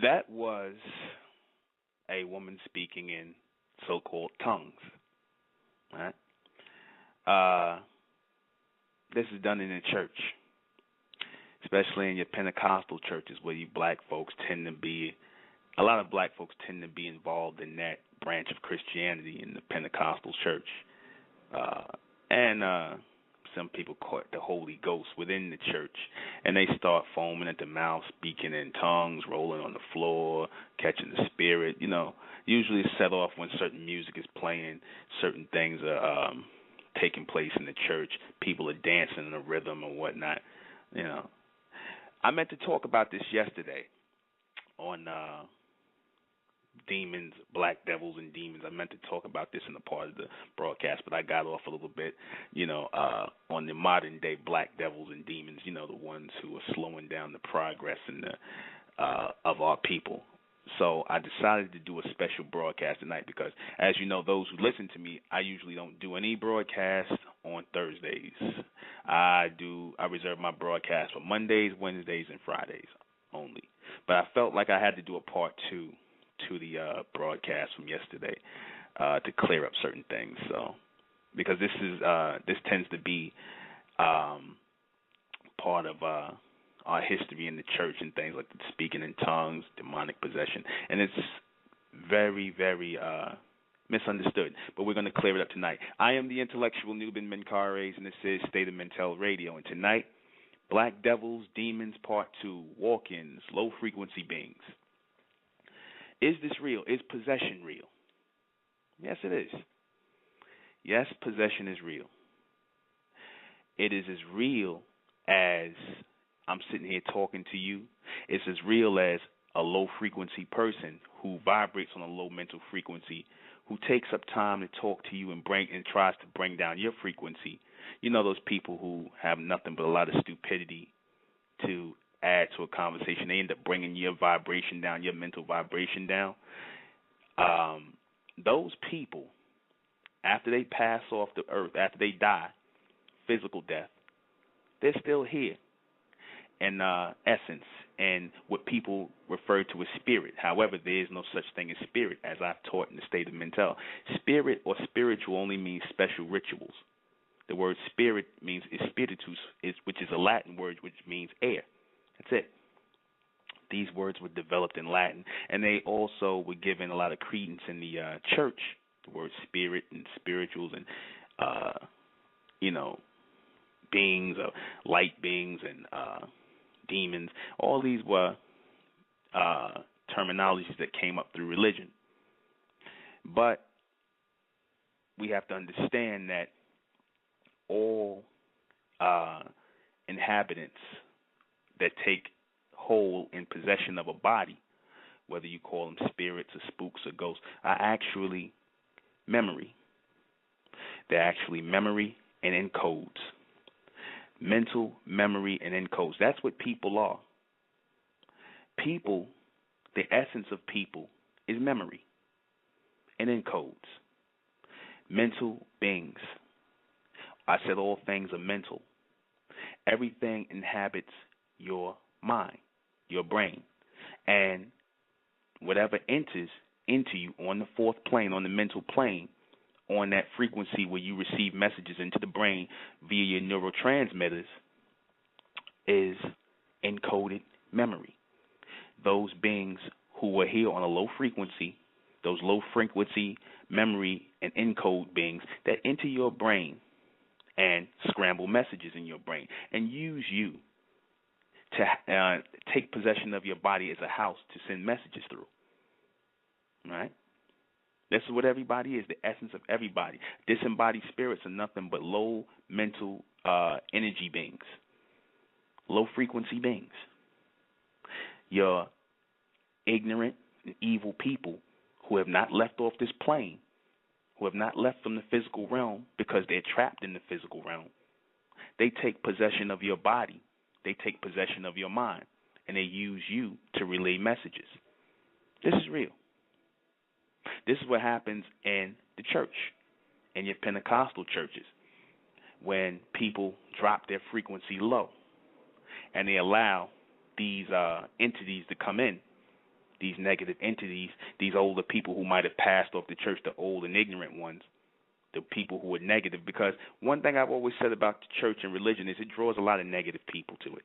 That was a woman speaking in so-called tongues. Right? This is done in the church, especially in your Pentecostal churches where you black folks tend to be. A lot of black folks tend to be involved in that branch of Christianity in the Pentecostal church, and some people call it the Holy Ghost within the church, and they start foaming at the mouth, speaking in tongues, rolling on the floor, catching the spirit. Usually set off when certain music is playing, certain things are taking place in the church. People are dancing in a rhythm and whatnot. I meant to talk about this yesterday on demons, black devils, and demons. I meant to talk about this in a part of the broadcast, but I got off a little bit, on the modern day black devils and demons, the ones who are slowing down the progress of our people. So I decided to do a special broadcast tonight because, as you know, those who listen to me, I usually don't do any broadcasts on Thursdays. I reserve my broadcast for Mondays, Wednesdays, and Fridays only. But I felt like I had to do a part two to the broadcast from yesterday to clear up certain things. So, because this tends to be part of our history in the church and things like the speaking in tongues, demonic possession, and it's very, very misunderstood. But we're going to clear it up tonight. I am the intellectual Nuben Menkares, and this is State of Mentel Radio. And tonight, Black Devils, Demons, Part 2, Walkins, Low Frequency Beings. Is this real? Is possession real? Yes, it is. Yes, possession is real. It is as real as I'm sitting here talking to you. It's as real as a low-frequency person who vibrates on a low mental frequency, who takes up time to talk to you and tries to bring down your frequency. Those people who have nothing but a lot of stupidity to add to a conversation. They end up bringing your vibration down, your mental vibration down. Those people, after they pass off the earth, after they die, physical death, they're still here in essence and what people refer to as spirit. However, there is no such thing as spirit, as I've taught in the State of Mentel. Spirit or spiritual only means special rituals. The word spirit means spiritus, which is a Latin word which means air. That's it. These words were developed in Latin, and they also were given a lot of credence in the church. The word spirit and spirituals and, beings, light beings and demons. All these were terminologies that came up through religion. But we have to understand that all inhabitants that take hold in possession of a body, whether you call them spirits or spooks or ghosts, are actually memory. They're actually memory and encodes. Mental memory and encodes. That's what people are. People, the essence of people is memory and encodes. Mental beings. I said all things are mental. Everything inhabits your mind, your brain. And whatever enters into you on the fourth plane, on the mental plane, on that frequency where you receive messages into the brain via your neurotransmitters, is encoded memory. Those beings who were here on a low frequency, those low frequency memory and encode beings that enter your brain and scramble messages in your brain and use you to take possession of your body as a house to send messages through. Right? This is what everybody is, the essence of everybody. Disembodied spirits are nothing but low mental energy beings, low frequency beings. You're ignorant and evil people who have not left off this plane, who have not left from the physical realm because they're trapped in the physical realm. They take possession of your body. They take possession of your mind, and they use you to relay messages. This is real. This is what happens in the church, in your Pentecostal churches, when people drop their frequency low and they allow these entities to come in these negative entities, these older people who might have passed off the church, the old and ignorant ones, the people who are negative. Because one thing I've always said about the church and religion is it draws a lot of negative people to it.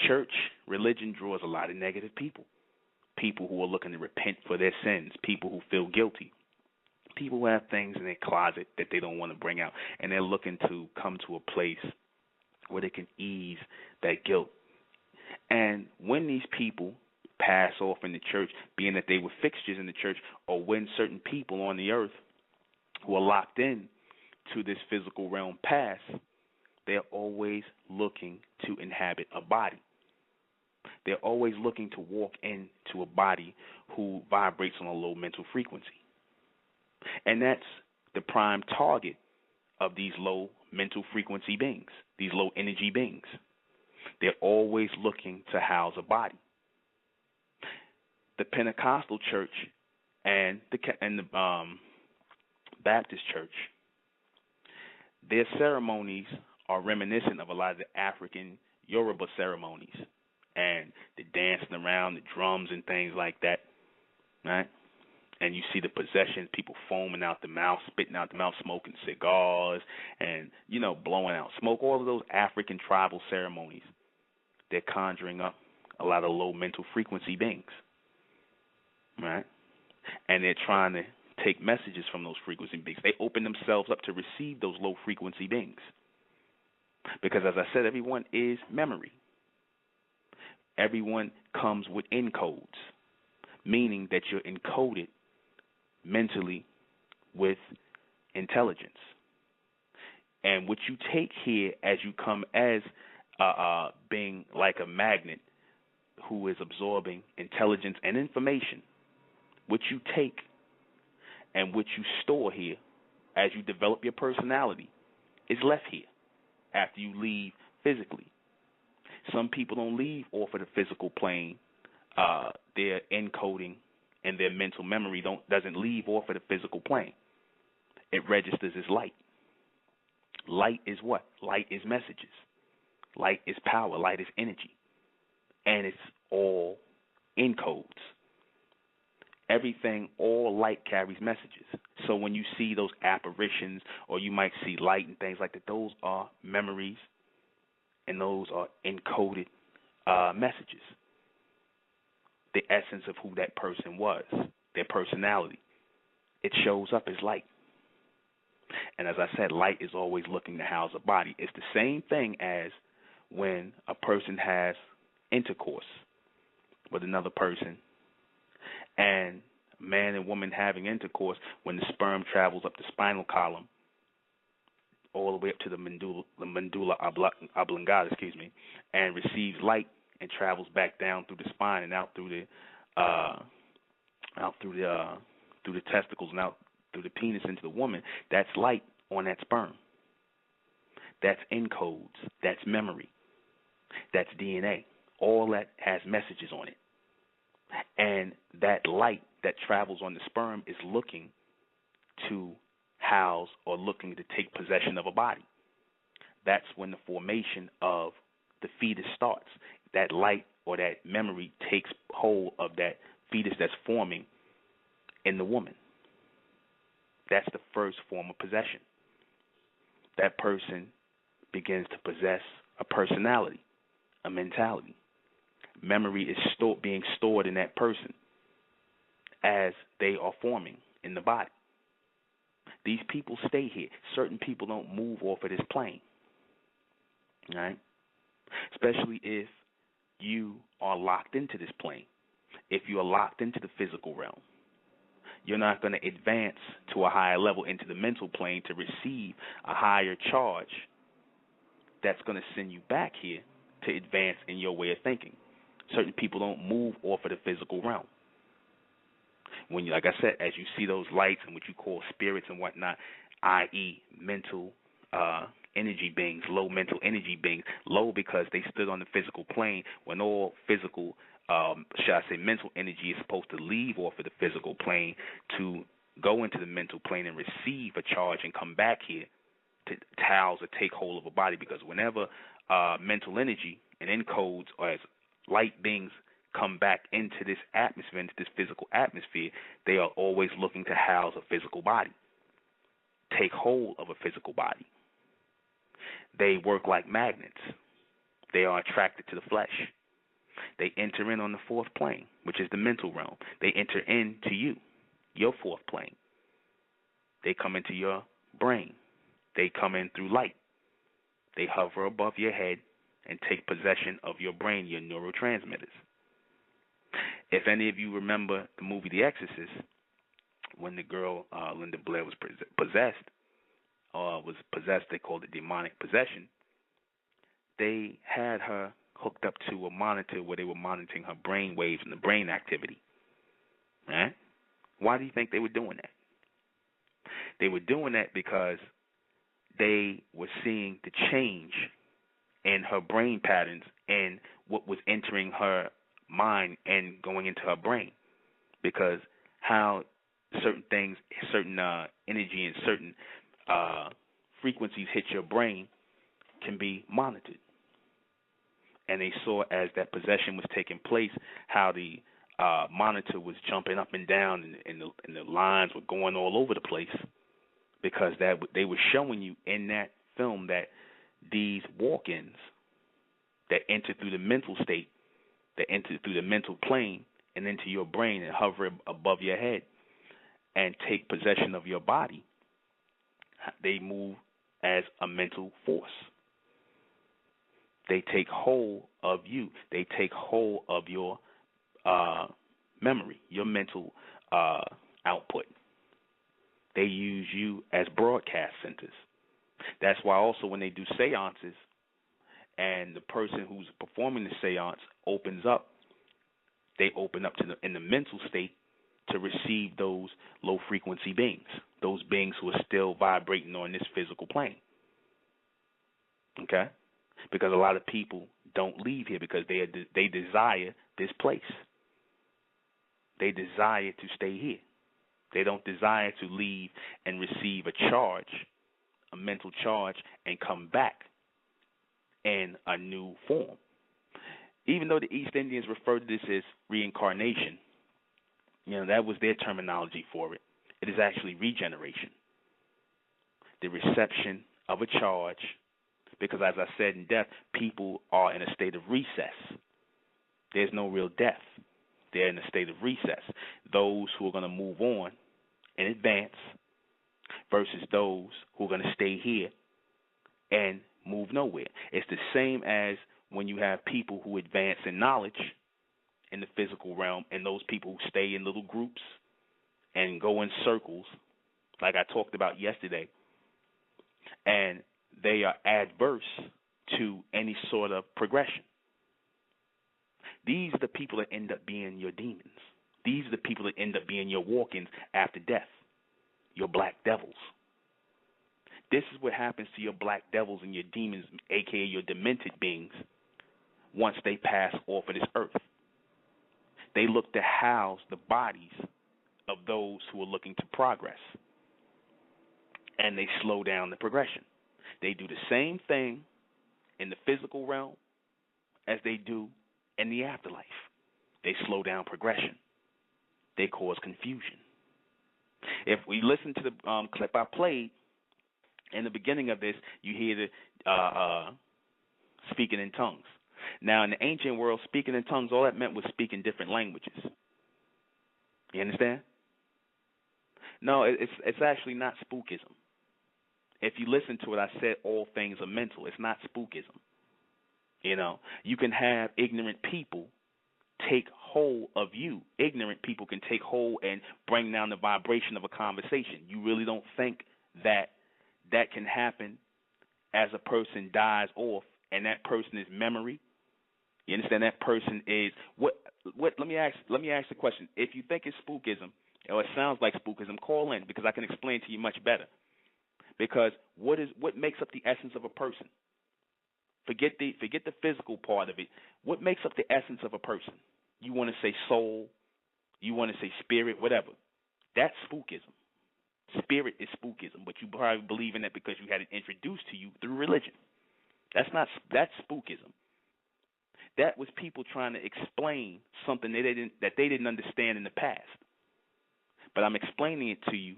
Church, religion draws a lot of negative people. People who are looking to repent for their sins, people who feel guilty, people who have things in their closet that they don't want to bring out, and they're looking to come to a place where they can ease that guilt. And when these people pass off in the church, being that they were fixtures in the church, or when certain people on the earth who are locked in to this physical realm pass, they're always looking to inhabit a body. They're always looking to walk into a body who vibrates on a low mental frequency. And that's the prime target of these low mental frequency beings, these low energy beings. They're always looking to house a body. The Pentecostal church and the Baptist church, their ceremonies are reminiscent of a lot of the African Yoruba ceremonies and the dancing around, the drums and things like that, right? And you see the possession, people foaming out the mouth, spitting out the mouth, smoking cigars, and, blowing out smoke, all of those African tribal ceremonies. They're conjuring up a lot of low mental frequency beings, right? And they're trying to take messages from those frequency beings. They open themselves up to receive those low frequency beings. Because, as I said, everyone is memory. Everyone comes with encodes, meaning that you're encoded mentally with intelligence. And what you take here as you come as being like a magnet who is absorbing intelligence and information, what you take and what you store here as you develop your personality is left here after you leave physically. Some people don't leave off of the physical plane. Their encoding and their mental memory doesn't leave off of the physical plane. It registers as light. Light is what? Light is messages. Light is power. Light is energy. And it's all encodes. Everything, all light carries messages. So when you see those apparitions or you might see light and things like that, those are memories and those are encoded messages. The essence of who that person was, their personality. It shows up as light. And as I said, light is always looking to house a body. It's the same thing as when a person has intercourse with another person, and man and woman having intercourse, when the sperm travels up the spinal column all the way up to the medulla oblongata, and receives light and travels back down through the spine and out through the testicles and out through the penis into the woman. That's light on that sperm. That's encodes. That's memory. That's DNA. All that has messages on it. And that light that travels on the sperm is looking to house or looking to take possession of a body. That's when the formation of the fetus starts. That light or that memory takes hold of that fetus that's forming in the woman. That's the first form of possession. That person begins to possess a personality, a mentality. Memory is being stored in that person as they are forming in the body. These people stay here. Certain people don't move off of this plane, right? Especially if you are locked into this plane. If you are locked into the physical realm, you're not going to advance to a higher level into the mental plane to receive a higher charge that's going to send you back here to advance in your way of thinking. Certain people don't move off of the physical realm. When you, like I said, as you see those lights and what you call spirits and whatnot, i.e. mental energy beings, low mental energy beings, low because they stood on the physical plane when all physical, mental energy is supposed to leave off of the physical plane to go into the mental plane and receive a charge and come back here to house or take hold of a body. Because whenever mental energy and encodes or as light beings come back into this atmosphere, into this physical atmosphere, they are always looking to house a physical body, take hold of a physical body. They work like magnets. They are attracted to the flesh. They enter in on the fourth plane, which is the mental realm. They enter into you, your fourth plane. They come into your brain. They come in through light. They hover above your head and take possession of your brain, your neurotransmitters. If any of you remember the movie The Exorcist, when the girl Linda Blair was possessed, they called it demonic possession. They had her hooked up to a monitor where they were monitoring her brain waves and the brain activity. Right? Why do you think they were doing that? They were doing that because they were seeing the change in her brain patterns and what was entering her mind and going into her brain. Because how certain things, certain energy and certain frequencies hit your brain can be monitored. And they saw as that possession was taking place, how the monitor was jumping up and down, and the lines were going all over the place, because they were showing you in that film that these walk-ins that enter through the mental state, that enter through the mental plane and into your brain and hover above your head and take possession of your body, they move as a mental force. They take hold of you. They take hold of your memory, your mental output. They use you as broadcast centers. That's why also when they do seances and the person who's performing the seance opens up, they open up in the mental state to receive those low-frequency beings, those beings who are still vibrating on this physical plane. Okay? Because a lot of people don't leave here because they desire this place. They desire to stay here. They don't desire to leave and receive a charge, a mental charge, and come back in a new form. Even though the East Indians refer to this as reincarnation, that was their terminology for it. It is actually regeneration. The reception of a charge, because as I said, in death, people are in a state of recess. There's no real death. They're in a state of recess. Those who are going to move on in advance versus those who are going to stay here and move nowhere. It's the same as when you have people who advance in knowledge in the physical realm and those people who stay in little groups and go in circles, like I talked about yesterday, and they are adverse to any sort of progression. These are the people that end up being your demons. These are the people that end up being your walk-ins after death, your black devils. This is what happens to your black devils and your demons, a.k.a. your demented beings, once they pass off of this earth. They look to house the bodies of those who are looking to progress, and they slow down the progression. They do the same thing in the physical realm as they do in the afterlife. They slow down progression. They cause confusion. If we listen to the clip I played in the beginning of this, you hear the speaking in tongues. Now, in the ancient world, speaking in tongues, all that meant was speaking different languages. You understand? No, it's actually not spookism. If you listen to it, I said all things are mental. It's not spookism. You can have ignorant people take hold of you. Ignorant people can take hold and bring down the vibration of a conversation. You really don't think that can happen as a person dies off and that person is memory? You understand? That person is what let me ask the question. If you think it's spookism or it sounds like spookism, call in because I can explain to you much better. Because what makes up the essence of a person? Forget the physical part of it. What makes up the essence of a person? You want to say soul, you want to say spirit, whatever. That's spookism. Spirit is spookism, but you probably believe in it because you had it introduced to you through religion. That's spookism. That was people trying to explain something that they didn't understand in the past. But I'm explaining it to you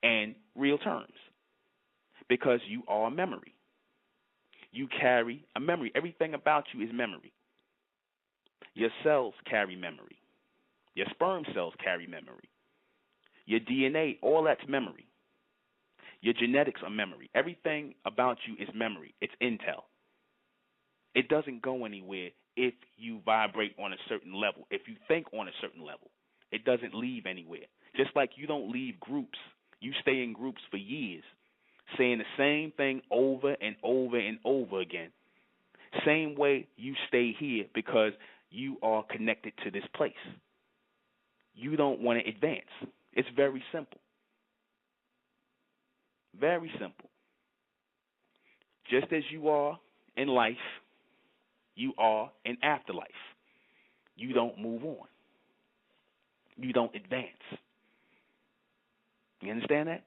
in real terms because you are a memory. You carry a memory. Everything about you is memory. Your cells carry memory. Your sperm cells carry memory. Your DNA, all that's memory. Your genetics are memory. Everything about you is memory. It's intel. It doesn't go anywhere if you vibrate on a certain level, if you think on a certain level. It doesn't leave anywhere. Just like you don't leave groups. You stay in groups for years, saying the same thing over and over and over again. Same way you stay here because you are connected to this place. You don't want to advance. It's very simple. Very simple. Just as you are in life, you are in afterlife. You don't move on. You don't advance. You understand that?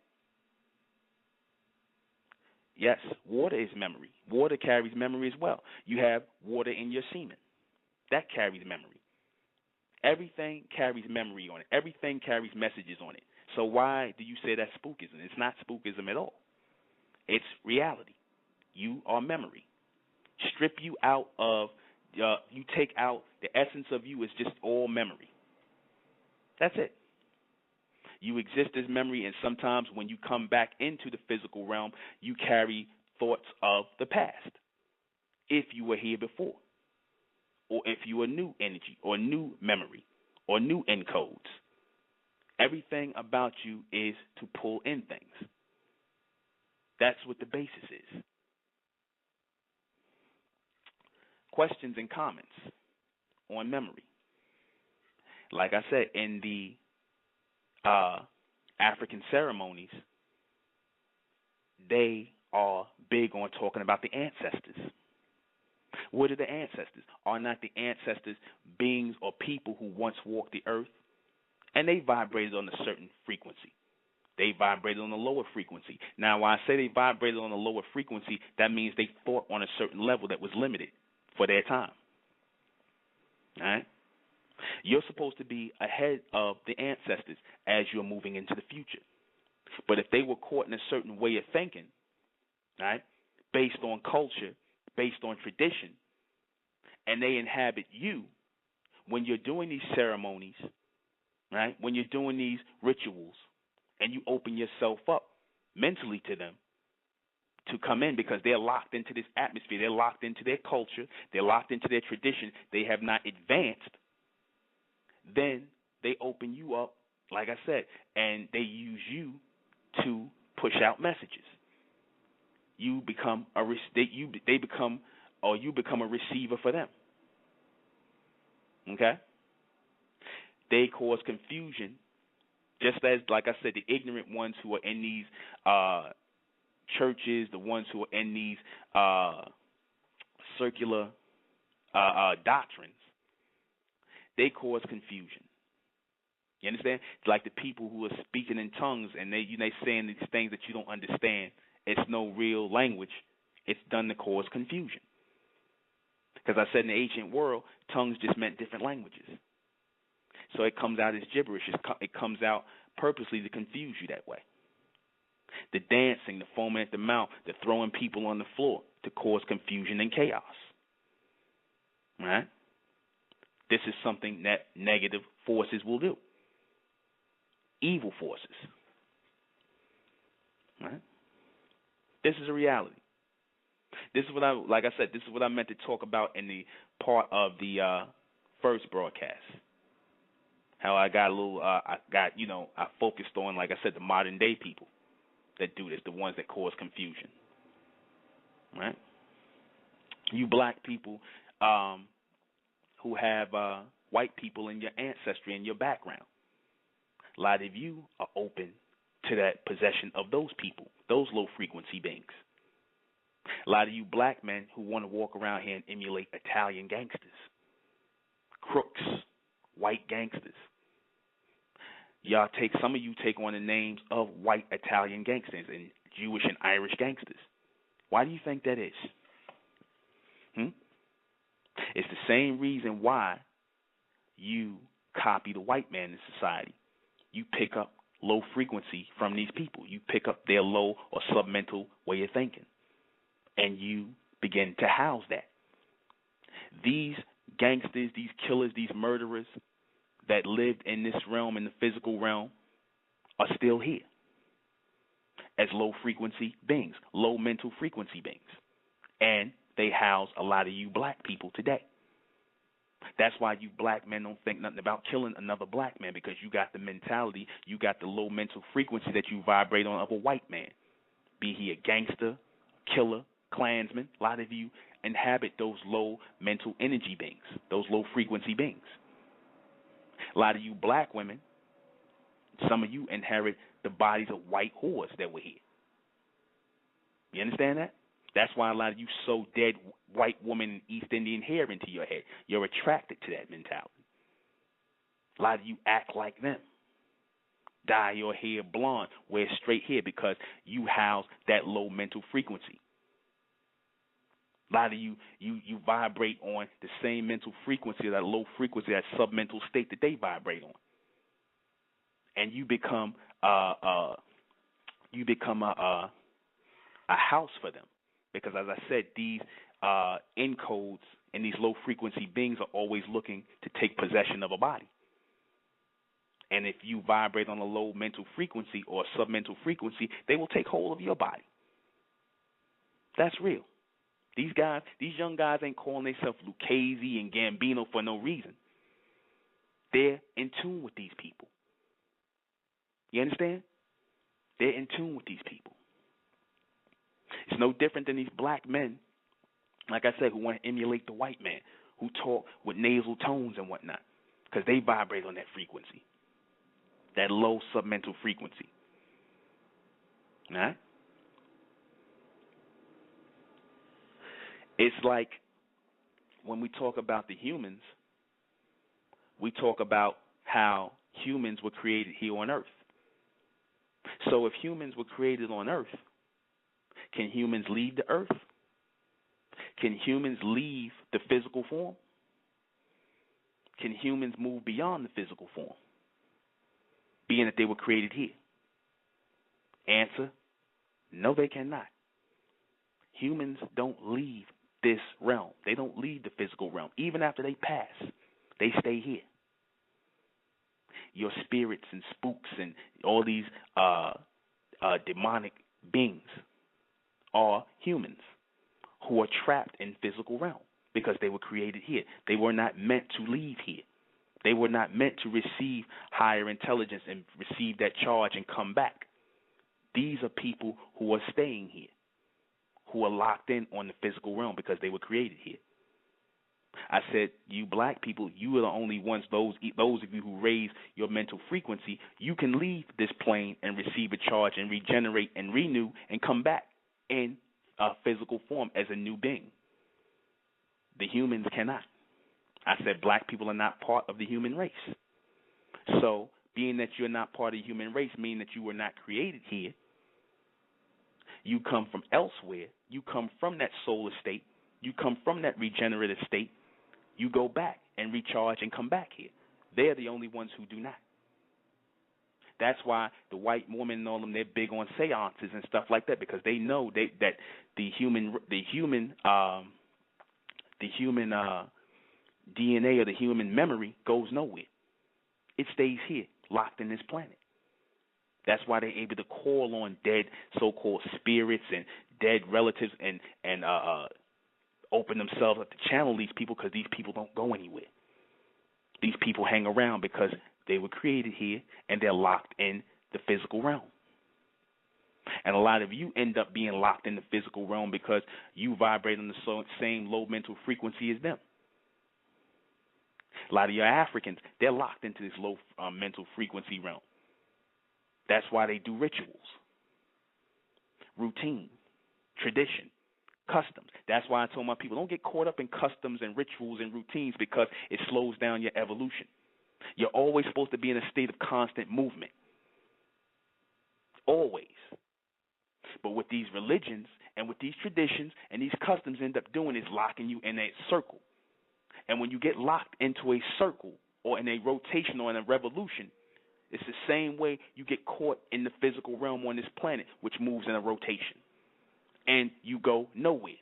Yes, water is memory. Water carries memory as well. You have water in your semen. That carries memory. Everything carries memory on it. Everything carries messages on it. So why do you say that's spookism? It's not spookism at all. It's reality. You are memory. Strip you out of, you take out the essence of you is just all memory. That's it. You exist as memory, and sometimes when you come back into the physical realm, you carry thoughts of the past. If you were here before, or if you were new energy, or new memory, or new encodes. Everything about you is to pull in things. That's what the basis is. Questions and comments on memory. Like I said, in the African ceremonies, they are big on talking about the ancestors. What are the ancestors? Are not the ancestors beings or people who once walked the earth? And they vibrated on a certain frequency. They vibrated on a lower frequency. Now, when I say they vibrated on a lower frequency, that means they thought on a certain level that was limited for their time. All right? You're supposed to be ahead of the ancestors as you're moving into the future. But if they were caught in a certain way of thinking, right, based on culture, based on tradition, and they inhabit you when you're doing these ceremonies, right, when you're doing these rituals, and you open yourself up mentally to them to come in because they're locked into this atmosphere, they're locked into their culture, they're locked into their tradition, they have not advanced, then they open you up, like I said, and they use you to push out messages. You become you become a receiver for them. Okay? They cause confusion, just as, like I said, the ignorant ones who are in these churches, the ones who are in these circular doctrines, they cause confusion. You understand? It's like the people who are speaking in tongues and they saying these things that you don't understand. It's no real language. It's done to cause confusion. Because I said in the ancient world, tongues just meant different languages. So it comes out as gibberish. It comes out purposely to confuse you that way. The dancing, the foaming at the mouth, the throwing people on the floor to cause confusion and chaos. Right? This is something that negative forces will do. Evil forces. Right? This is a reality. This is what this is what I meant to talk about in the part of the first broadcast. How I got a little, I focused on, like I said, the modern day people that do this, the ones that cause confusion. Right? You black people who have white people in your ancestry and your background. A lot of you are open to that possession of those people, those low frequency beings. A lot of you black men who want to walk around here and emulate Italian gangsters, crooks, white gangsters. Some of you take on the names of white Italian gangsters and Jewish and Irish gangsters. Why do you think that is? It's the same reason why you copy the white man in society. You pick up low frequency from these people. You pick up their low or submental way of thinking, and you begin to house that. These gangsters, these killers, these murderers that lived in this realm, in the physical realm, are still here as low frequency beings, low mental frequency beings. And they house a lot of you black people today. That's why you black men don't think nothing about killing another black man, because you got the mentality, you got the low mental frequency that you vibrate on of a white man. Be he a gangster, killer, Klansman, a lot of you inhabit those low mental energy beings, those low frequency beings. A lot of you black women, some of you inherit the bodies of white whores that were here. You understand that? That's why a lot of you sew dead white woman East Indian hair into your head. You're attracted to that mentality. A lot of you act like them. Dye your hair blonde, wear straight hair, because you house that low mental frequency. A lot of you vibrate on the same mental frequency, that low frequency, that submental state that they vibrate on, and you become a house for them, because as I said, these encodes and these low frequency beings are always looking to take possession of a body. And if you vibrate on a low mental frequency or submental frequency, they will take hold of your body. That's real. These young guys ain't calling themselves Lucchese and Gambino for no reason. They're in tune with these people. You understand? They're in tune with these people. It's no different than these black men, like I said, who want to emulate the white man, who talk with nasal tones and whatnot, because they vibrate on that frequency, that low submental frequency. All right? It's like when we talk about the humans, we talk about how humans were created here on Earth. So if humans were created on Earth, can humans leave the Earth? Can humans leave the physical form? Can humans move beyond the physical form, being that they were created here? Answer, no, they cannot. Humans don't leave this realm. They don't leave the physical realm. Even after they pass, they stay here. Your spirits and spooks and all these demonic beings are humans who are trapped in physical realm because they were created here. They were not meant to leave here. They were not meant to receive higher intelligence and receive that charge and come back. These are people who are staying here, who are locked in on the physical realm because they were created here. I said, you black people, you are the only ones, those of you who raise your mental frequency, you can leave this plane and receive a charge and regenerate and renew and come back in a physical form as a new being. The humans cannot. I said black people are not part of the human race. So being that you're not part of the human race, meaning that you were not created here, you come from elsewhere, you come from that solar state, you come from that regenerative state, you go back and recharge and come back here. They're the only ones who do not. That's why the white woman and all them, they're big on seances and stuff like that, because they know that the human DNA or the human memory goes nowhere. It stays here, locked in this planet. That's why they're able to call on dead so-called spirits and dead relatives and open themselves up to channel these people, because these people don't go anywhere. These people hang around because they were created here and they're locked in the physical realm. And a lot of you end up being locked in the physical realm because you vibrate on the same low mental frequency as them. A lot of your Africans, they're locked into this low mental frequency realm. That's why they do rituals, routine, tradition, customs. That's why I told my people, don't get caught up in customs and rituals and routines, because it slows down your evolution. You're always supposed to be in a state of constant movement. Always. But what these religions and what these traditions and these customs end up doing is locking you in a circle. And when you get locked into a circle or in a rotation or in a revolution, it's the same way you get caught in the physical realm on this planet, which moves in a rotation. And you go nowhere.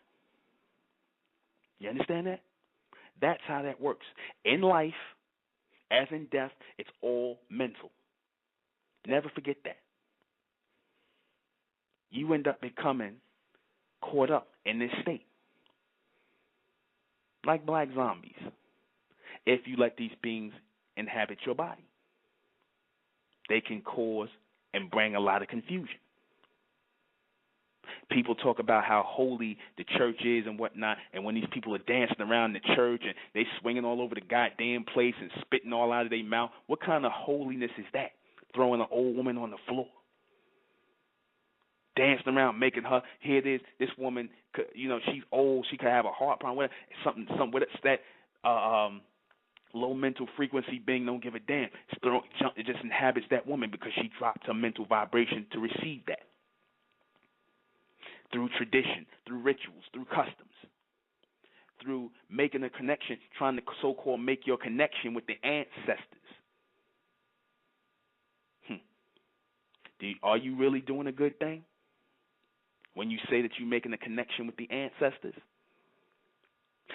You understand that? That's how that works. In life, as in death, it's all mental. Never forget that. You end up becoming caught up in this state. Like black zombies, if you let these beings inhabit your body. They can cause and bring a lot of confusion. People talk about how holy the church is and whatnot, and when these people are dancing around the church and they swinging all over the goddamn place and spitting all out of their mouth, what kind of holiness is that? Throwing an old woman on the floor, dancing around, making her, here it is, this woman, she's old, she could have a heart problem, something with it, that low mental frequency being don't give a damn. It just inhabits that woman because she dropped her mental vibration to receive that. Through tradition, through rituals, through customs, through making a connection, trying to so-called make your connection with the ancestors. Are you really doing a good thing when you say that you're making a connection with the ancestors?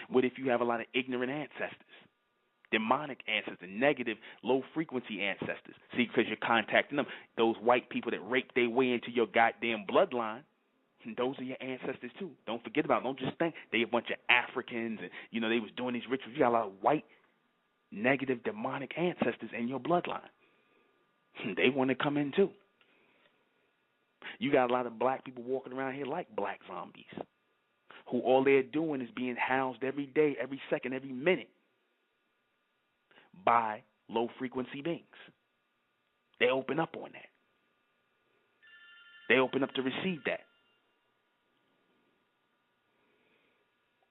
What if you have a lot of ignorant ancestors, demonic ancestors, negative, low-frequency ancestors? See, because you're contacting them, those white people that rape their way into your goddamn bloodline, those are your ancestors too. Don't forget about them. Don't just think they a bunch of Africans and, they was doing these rituals. You got a lot of white, negative, demonic ancestors in your bloodline. They want to come in too. You got a lot of black people walking around here like black zombies, who all they're doing is being housed every day, every second, every minute by low-frequency beings. They open up on that. They open up to receive that.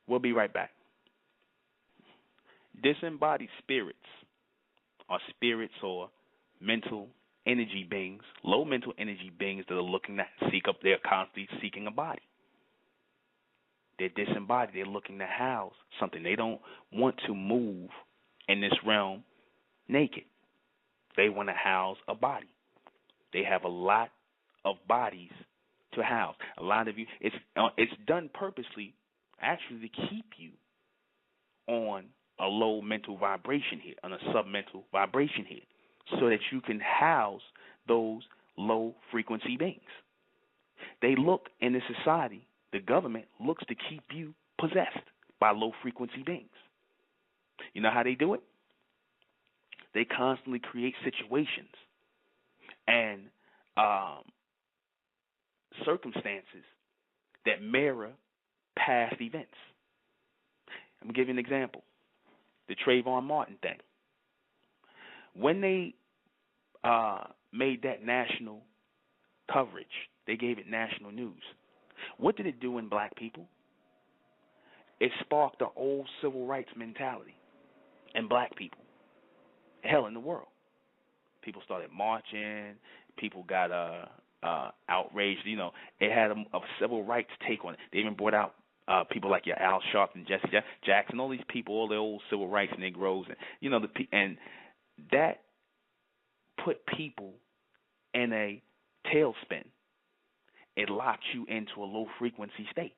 We'll be right back. Disembodied spirits are spirits or mental energy beings, low mental energy beings that are looking to they're constantly seeking a body. They're disembodied. They're looking to house something. They don't want to move in this realm naked. They want to house a body. They have a lot of bodies to house. A lot of you, it's done purposely, actually, to keep you on a low mental vibration here, on a submental vibration here, so that you can house those low frequency beings. They look in the society, the government looks to keep you possessed by low frequency beings. You know how they do it? They constantly create situations and circumstances that mirror past events. I'm going to give you an example. The Trayvon Martin thing. When they made that national coverage, they gave it national news. What did it do in black people? It sparked the old civil rights mentality in black people. Hell, in the world. People started marching. People got outraged. It had a civil rights take on it. They even brought out people like your Al Sharpton, Jesse Jackson, all these people, all the old civil rights Negroes, and and that put people in a tailspin. It locked you into a low frequency state.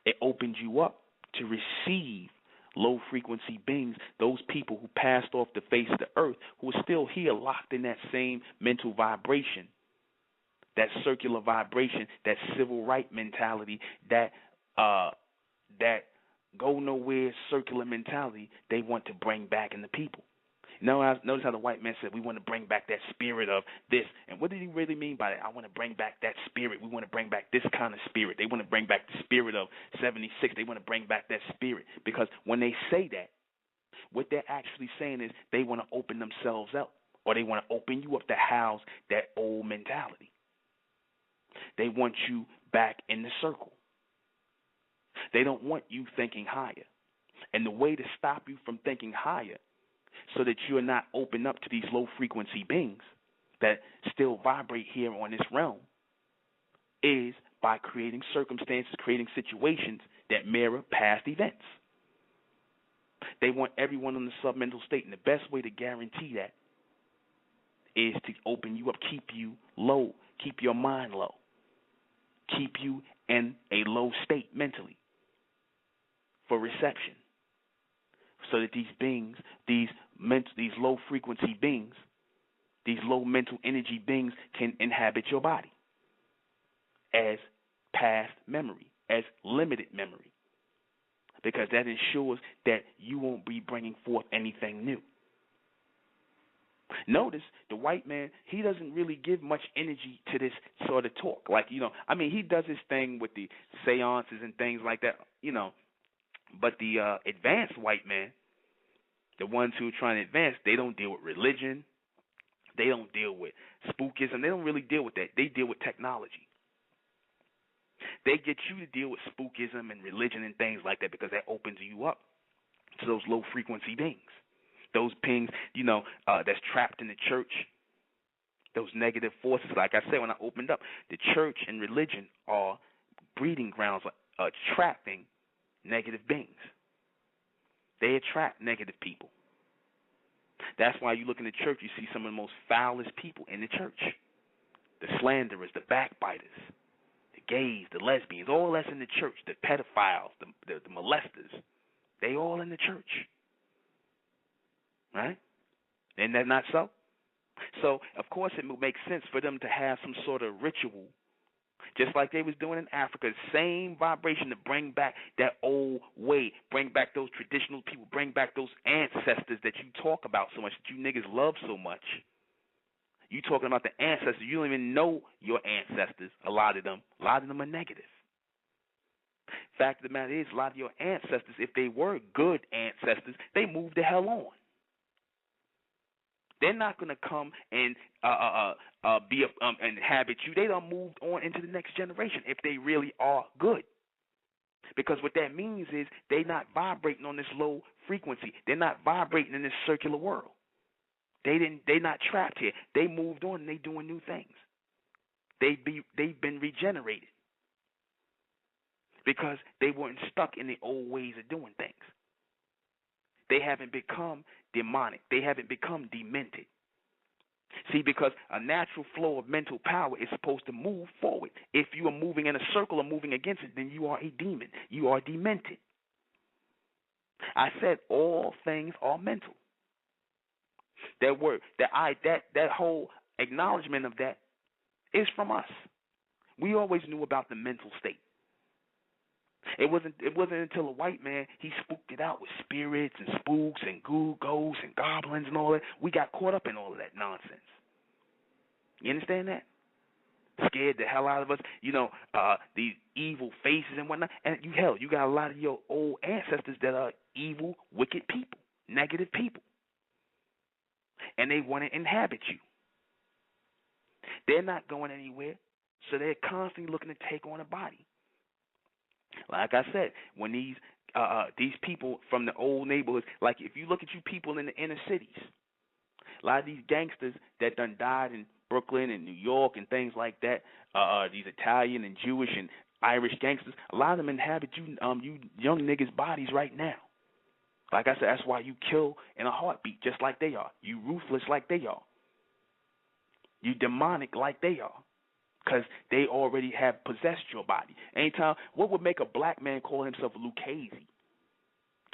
It opened you up to receive low frequency beings, those people who passed off the face of the earth, who are still here locked in that same mental vibration, that circular vibration, that civil right mentality, that go nowhere circular mentality they want to bring back in the people. Notice how the white man said, we want to bring back that spirit of this. And what did he really mean by that? I want to bring back that spirit. We want to bring back this kind of spirit. They want to bring back the spirit of 76. They want to bring back that spirit. Because when they say that, what they're actually saying is they want to open themselves up, or they want to open you up to house that old mentality. They want you back in the circle. They don't want you thinking higher. And the way to stop you from thinking higher, so that you're not open up to these low-frequency beings that still vibrate here on this realm, is by creating circumstances, creating situations that mirror past events. They want everyone in the submental state, and the best way to guarantee that is to open you up, keep you low, keep your mind low, keep you in a low state mentally for reception, so that these beings, these low frequency beings, these low mental energy beings can inhabit your body as past memory, as limited memory, because that ensures that you won't be bringing forth anything new. Notice the white man, he doesn't really give much energy to this sort of talk. Like, he does his thing with the seances and things like that, but the advanced white man, the ones who are trying to advance, they don't deal with religion. They don't deal with spookism. They don't really deal with that. They deal with technology. They get you to deal with spookism and religion and things like that because that opens you up to those low frequency beings. Those beings, that's trapped in the church, those negative forces. Like I said when I opened up, the church and religion are breeding grounds for attracting negative beings. They attract negative people. That's why you look in the church, you see some of the most foulest people in the church. The slanderers, the backbiters, the gays, the lesbians, all that's in the church. The pedophiles, the molesters, they all in the church. Right? Isn't that not so? So, of course, it makes sense for them to have some sort of ritual, just like they was doing in Africa, same vibration to bring back that old way, bring back those traditional people, bring back those ancestors that you talk about so much, that you niggas love so much. You talking about the ancestors, you don't even know your ancestors, a lot of them are negative. Fact of the matter is, a lot of your ancestors, if they were good ancestors, they moved the hell on. They're not going to come and inhabit you. They done moved on into the next generation if they really are good. Because what that means is they're not vibrating on this low frequency. They're not vibrating in this circular world. They're not trapped here. They moved on and they doing new things. They've been regenerated because they weren't stuck in the old ways of doing things. They haven't become demonic. They haven't become demented. See, because a natural flow of mental power is supposed to move forward. If you are moving in a circle or moving against it, then you are a demon. You are demented. I said all things are mental. That word, that whole acknowledgement of that is from us. We always knew about the mental state. It wasn't until a white man, he spooked it out with spirits and spooks and ghosts and goblins and all that. We got caught up in all of that nonsense. You understand that? Scared the hell out of us. These evil faces and whatnot. And you got a lot of your old ancestors that are evil, wicked people, negative people. And they want to inhabit you. They're not going anywhere, so they're constantly looking to take on a body. Like I said, when these people from the old neighborhoods, like if you look at you people in the inner cities, a lot of these gangsters that done died in Brooklyn and New York and things like that, these Italian and Jewish and Irish gangsters, a lot of them inhabit you young niggas' bodies right now. Like I said, that's why you kill in a heartbeat just like they are. You ruthless like they are. You demonic like they are. Because they already have possessed your body. Anytime, what would make a black man call himself Lucchese,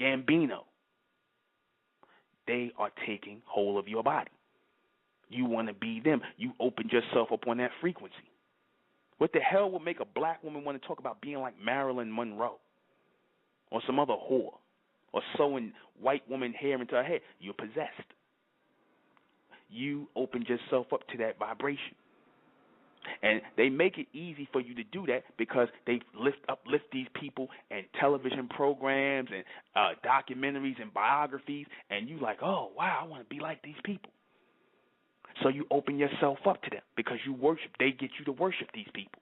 Gambino? They are taking hold of your body. You want to be them. You opened yourself up on that frequency. What the hell would make a black woman want to talk about being like Marilyn Monroe or some other whore or sewing white woman hair into her head? You're possessed. You opened yourself up to that vibration. And they make it easy for you to do that because they uplift these people in television programs and documentaries and biographies, and you like, oh, wow, I want to be like these people. So you open yourself up to them because you worship. They get you to worship these people.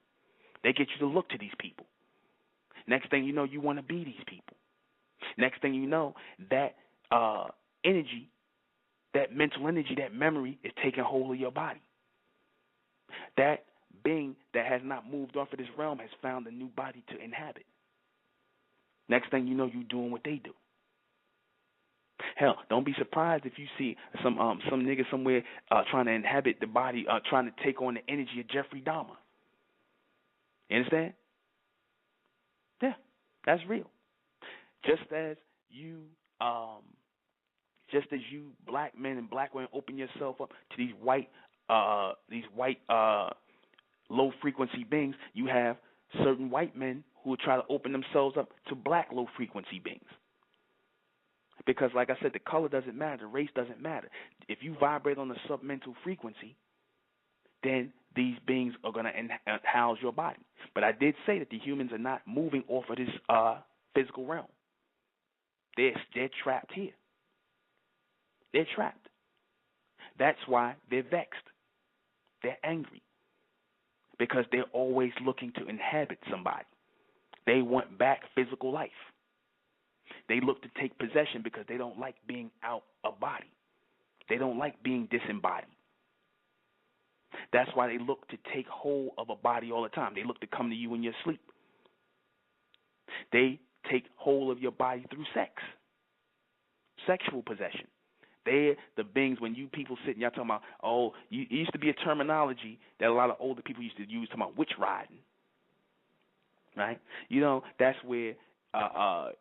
They get you to look to these people. Next thing you know, you want to be these people. Next thing you know, that energy, that mental energy, that memory is taking hold of your body. That being that has not moved off of this realm has found a new body to inhabit. Next thing you know, you're doing what they do. Hell, don't be surprised if you see some nigga somewhere trying to inhabit the body, trying to take on the energy of Jeffrey Dahmer. You understand? Yeah, that's real. Just as you black men and black women open yourself up to these white low frequency beings, you have certain white men who will try to open themselves up to black low frequency beings. Because, like I said, the color doesn't matter, the race doesn't matter. If you vibrate on the submental frequency, then these beings are going to house your body. But I did say that the humans are not moving off of this physical realm. They're trapped here. They're trapped. That's why they're vexed. They're angry. Because they're always looking to inhabit somebody. They want back physical life. They look to take possession because they don't like being out of body. They don't like being disembodied. That's why they look to take hold of a body all the time. They look to come to you in your sleep. They take hold of your body through sex, sexual possession. They're the beings when you people sit and y'all talking about, it used to be a terminology that a lot of older people used to use, talking about witch riding, right? You know, that's where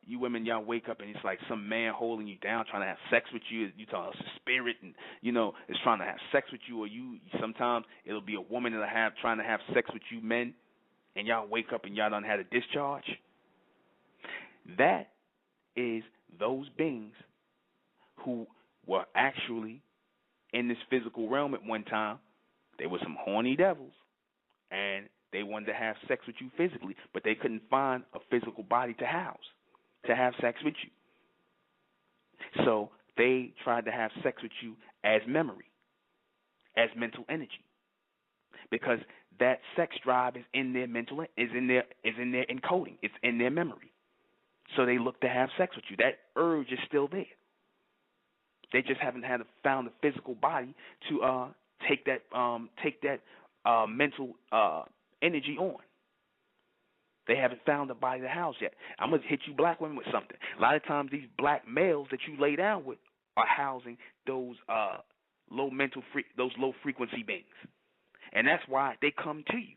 you women, y'all wake up and it's like some man holding you down trying to have sex with you. You talking about spirit and, you know, is trying to have sex with you, or you sometimes it'll be a woman that'll trying to have sex with you men, and y'all wake up and y'all done had a discharge. That is those beings who were actually in this physical realm at one time. They were some horny devils, and they wanted to have sex with you physically, but they couldn't find a physical body to have sex with you. So they tried to have sex with you as memory, as mental energy, because that sex drive is in their mental, is in their encoding, it's in their memory. So they look to have sex with you. That urge is still there. They just haven't found a physical body to take that mental energy on. They haven't found a body to house yet. I'm gonna hit you black women with something. A lot of times these black males that you lay down with are housing those low frequency beings, and that's why they come to you.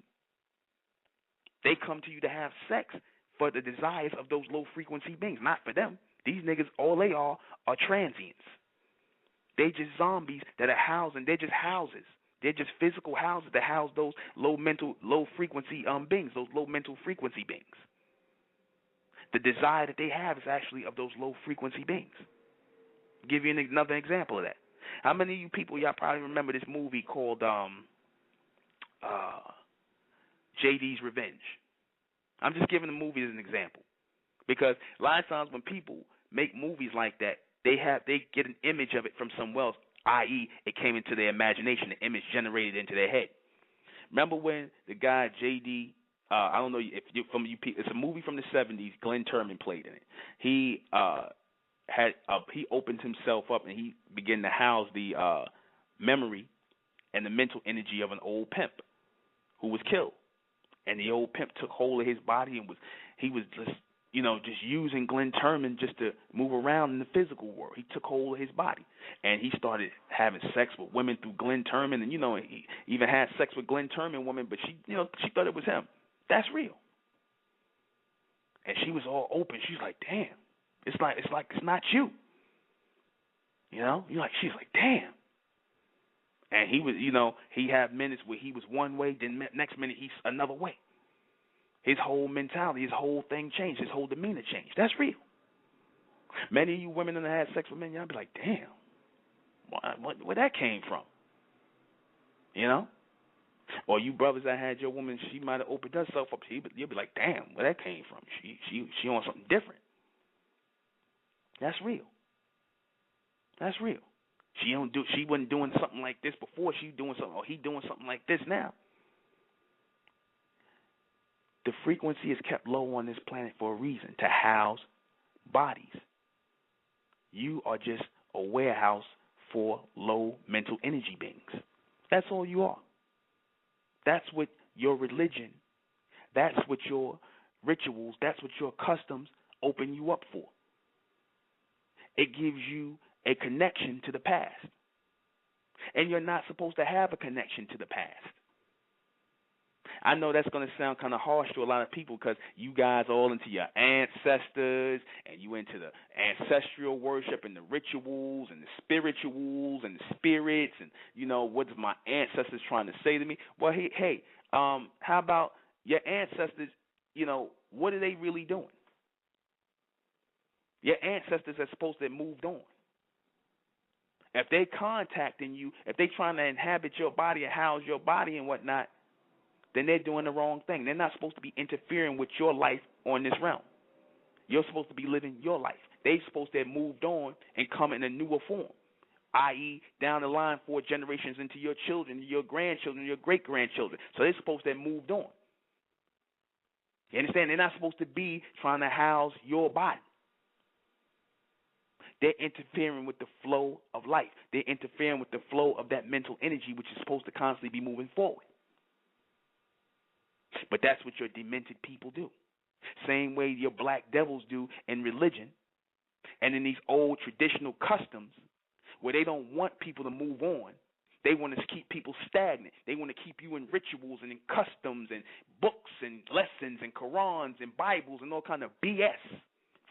They come to you to have sex for the desires of those low frequency beings, not for them. These niggas, all they are transients. They just zombies that are housing. They're just houses. They're just physical houses that house those low frequency beings, those low mental frequency beings. The desire that they have is actually of those low frequency beings. I'll give you another example of that. How many of you people, y'all probably remember this movie called JD's Revenge? I'm just giving the movie as an example, because a lot of times when people make movies like that, they get an image of it from somewhere else, i.e., it came into their imagination, the image generated into their head. Remember when the guy JD, I don't know if you're from you, it's a movie from the 70s. Glenn Turman played in it. He opened himself up and he began to house the memory and the mental energy of an old pimp who was killed. And the old pimp took hold of his body and he was just using Glenn Turman just to move around in the physical world. He took hold of his body, and he started having sex with women through Glenn Turman, and he even had sex with Glenn Turman women, but she thought it was him. That's real. And she was all open. She's like, damn, it's not you. She's like, damn. And he was, he had minutes where he was one way, then next minute he's another way. His whole mentality, his whole thing changed. His whole demeanor changed. That's real. Many of you women that had sex with men, y'all be like, damn, where that came from? Or you brothers that had your woman, she might have opened herself up. You'll be like, damn, where that came from? She on something different. That's real. That's real. She wasn't doing something like this before. She doing something, or he doing something like this now. The frequency is kept low on this planet for a reason, to house bodies. You are just a warehouse for low mental energy beings. That's all you are. That's what your religion, that's what your rituals, that's what your customs open you up for. It gives you a connection to the past. And you're not supposed to have a connection to the past. I know that's going to sound kind of harsh to a lot of people because you guys are all into your ancestors and you into the ancestral worship and the rituals and the spirituals and the spirits and, you know, what's my ancestors trying to say to me? Well, hey, how about your ancestors, you know, what are they really doing? Your ancestors are supposed to have moved on. If they contacting you, if they trying to inhabit your body and house your body and whatnot, then they're doing the wrong thing. They're not supposed to be interfering with your life on this realm. You're supposed to be living your life. They're supposed to have moved on and come in a newer form, i.e. down the line 4 generations into your children, your grandchildren, your great-grandchildren. So they're supposed to have moved on. You understand? They're not supposed to be trying to house your body. They're interfering with the flow of life. They're interfering with the flow of that mental energy, which is supposed to constantly be moving forward. But that's what your demented people do. Same way your black devils do in religion and in these old traditional customs where they don't want people to move on. They want to keep people stagnant. They want to keep you in rituals and in customs and books and lessons and Qurans and Bibles and all kind of BS,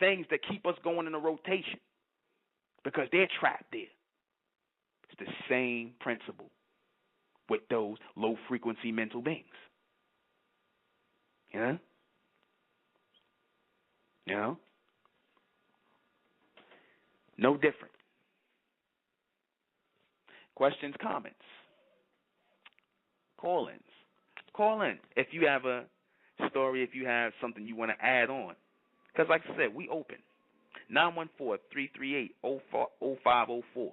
things that keep us going in a rotation because they're trapped there. It's the same principle with those low-frequency mental beings. You know? No different. Questions, comments, call-ins. Call in if you have a story, if you have something you want to add on. Because like I said, we open. 914-338-0504.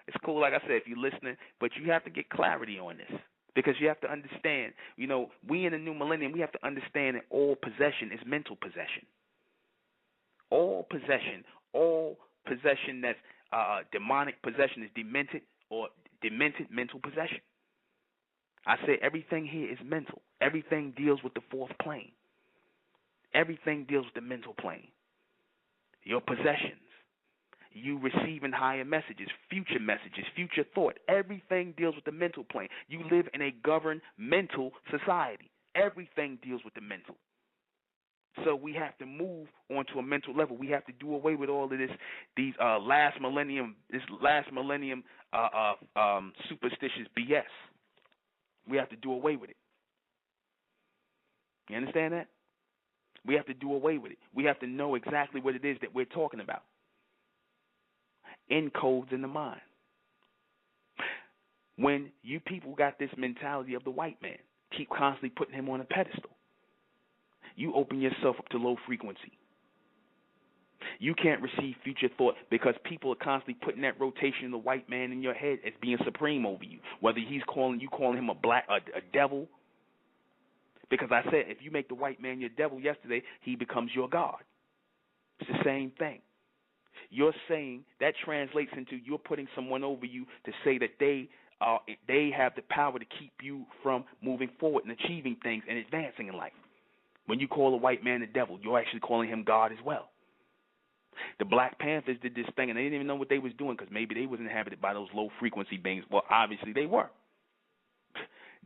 It's cool, like I said, if you're listening, but you have to get clarity on this. Because you have to understand, you know, we in the new millennium, we have to understand that all possession is mental possession. All possession that's demonic possession is demented or demented mental possession. I say everything here is mental. Everything deals with the 4th plane. Everything deals with the mental plane. Your possessions. You receiving higher messages, future thought. Everything deals with the mental plane. You live in a governed mental society. Everything deals with the mental. So we have to move onto a mental level. We have to do away with all of these last millennium superstitious BS. We have to do away with it. You understand that? We have to do away with it. We have to know exactly what it is that we're talking about. Encodes in the mind. When you people got this mentality of the white man, keep constantly putting him on a pedestal, you open yourself up to low frequency. You can't receive future thought because people are constantly putting that rotation of the white man in your head as being supreme over you. Whether he's calling him a devil. Because I said, if you make the white man your devil yesterday, he becomes your God. It's the same thing. You're saying that translates into you're putting someone over you to say that they have the power to keep you from moving forward and achieving things and advancing in life. When you call a white man the devil, you're actually calling him God as well. The Black Panthers did this thing, and they didn't even know what they was doing because maybe they was inhabited by those low-frequency beings. Well, obviously they were.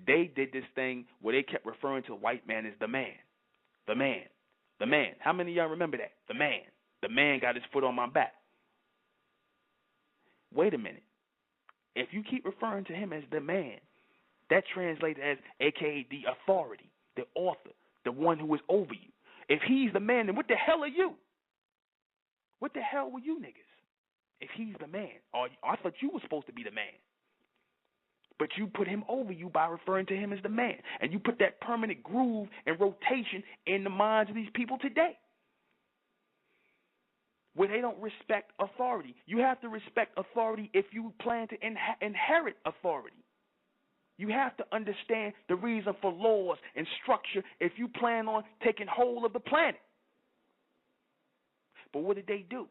They did this thing where they kept referring to the white man as the man. The man. The man. How many of y'all remember that? The man. The man got his foot on my back. Wait a minute. If you keep referring to him as the man, that translates as a.k.a. the authority, the author, the one who is over you. If he's the man, then what the hell are you? What the hell were you niggas? If he's the man. Or I thought you were supposed to be the man. But you put him over you by referring to him as the man. And you put that permanent groove and rotation in the minds of these people today, where they don't respect authority. You have to respect authority if you plan to inherit authority. You have to understand the reason for laws and structure if you plan on taking hold of the planet. But what did they do?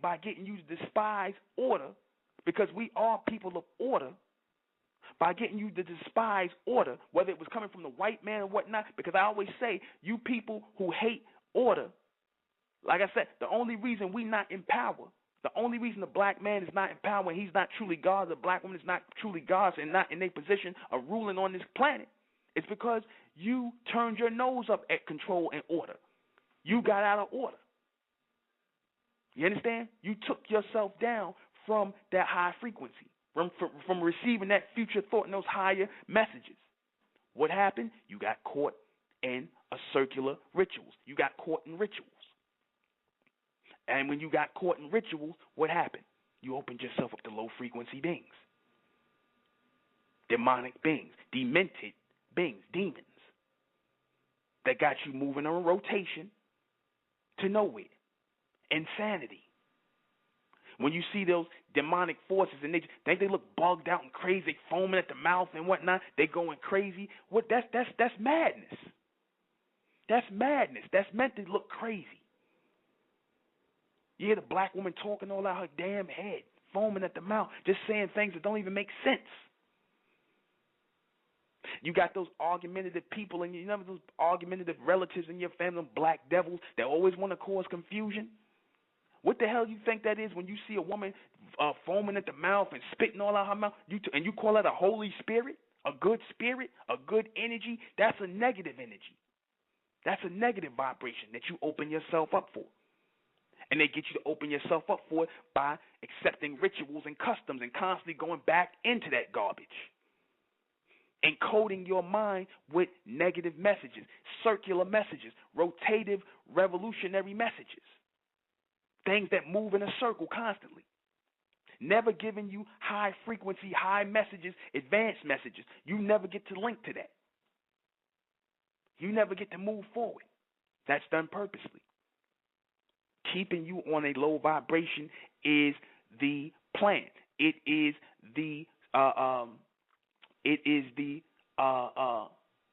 By getting you to despise order, because we are people of order, by getting you to despise order, whether it was coming from the white man or whatnot, because I always say, you people who hate order, Like I said, the only reason we not in power, the only reason the black man is not in power and he's not truly God, the black woman is not truly God and not in a position of ruling on this planet, is because you turned your nose up at control and order. You got out of order. You understand? You took yourself down from that high frequency, from receiving that future thought and those higher messages. What happened? You got caught in a circular rituals. You got caught in rituals. And when you got caught in rituals, what happened? You opened yourself up to low frequency beings, demonic beings, demented beings, demons that got you moving on a rotation to nowhere. Insanity. When you see those demonic forces and they look bugged out and crazy, foaming at the mouth and whatnot, they going crazy. What? That's madness. That's madness. That's meant to look crazy. You hear the black woman talking all out her damn head, foaming at the mouth, just saying things that don't even make sense. You got those argumentative people and you know those argumentative relatives in your family, black devils that always want to cause confusion. What the hell do you think that is when you see a woman foaming at the mouth and spitting all out her mouth, and you call that a holy spirit, a good energy? That's a negative energy. That's a negative vibration that you open yourself up for. And they get you to open yourself up for it by accepting rituals and customs and constantly going back into that garbage. Encoding your mind with negative messages, circular messages, rotative, revolutionary messages. Things that move in a circle constantly. Never giving you high frequency, high messages, advanced messages. You never get to link to that. You never get to move forward. That's done purposely. Keeping you on a low vibration is the plan. It is the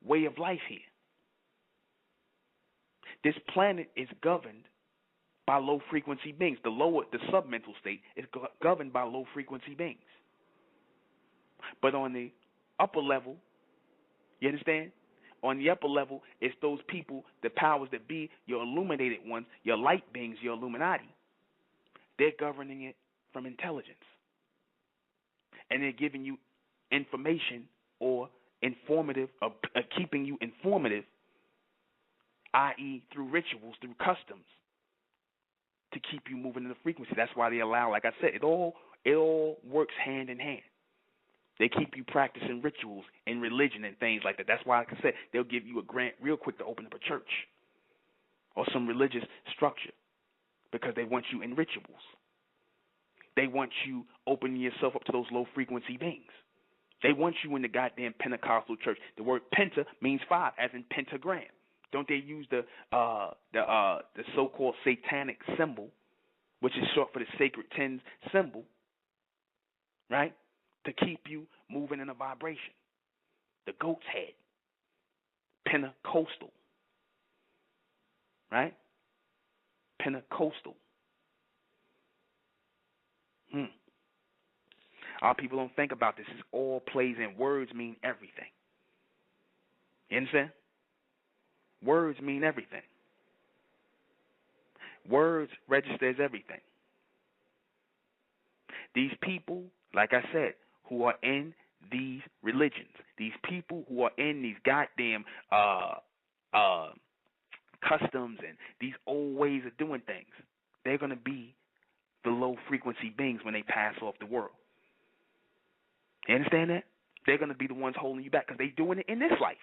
way of life here. This planet is governed by low frequency beings. The submental state is governed by low frequency beings. But on the upper level, you understand? On the upper level, it's those people, the powers that be, your illuminated ones, your light beings, your Illuminati. They're governing it from intelligence. And they're giving you information or informative, keeping you informative, i.e. through rituals, through customs, to keep you moving in the frequency. That's why they allow, like I said, it all works hand in hand. They keep you practicing rituals and religion and things like that. That's why, like I said, they'll give you a grant real quick to open up a church or some religious structure because they want you in rituals. They want you opening yourself up to those low frequency beings. They want you in the goddamn Pentecostal church. The word penta means 5, as in pentagram. Don't they use the so-called satanic symbol, which is short for the sacred 10 symbol, right? To keep you moving in a vibration. The goat's head. Pentecostal. Right? Pentecostal. Our people don't think about this. This all plays in. Words mean everything. You understand? Words mean everything. Words register as everything. These people, like I said, who are in these religions, these people who are in these goddamn customs and these old ways of doing things, they're going to be the low frequency beings when they pass off the world. You understand that? They're going to be the ones holding you back because they're doing it in this life.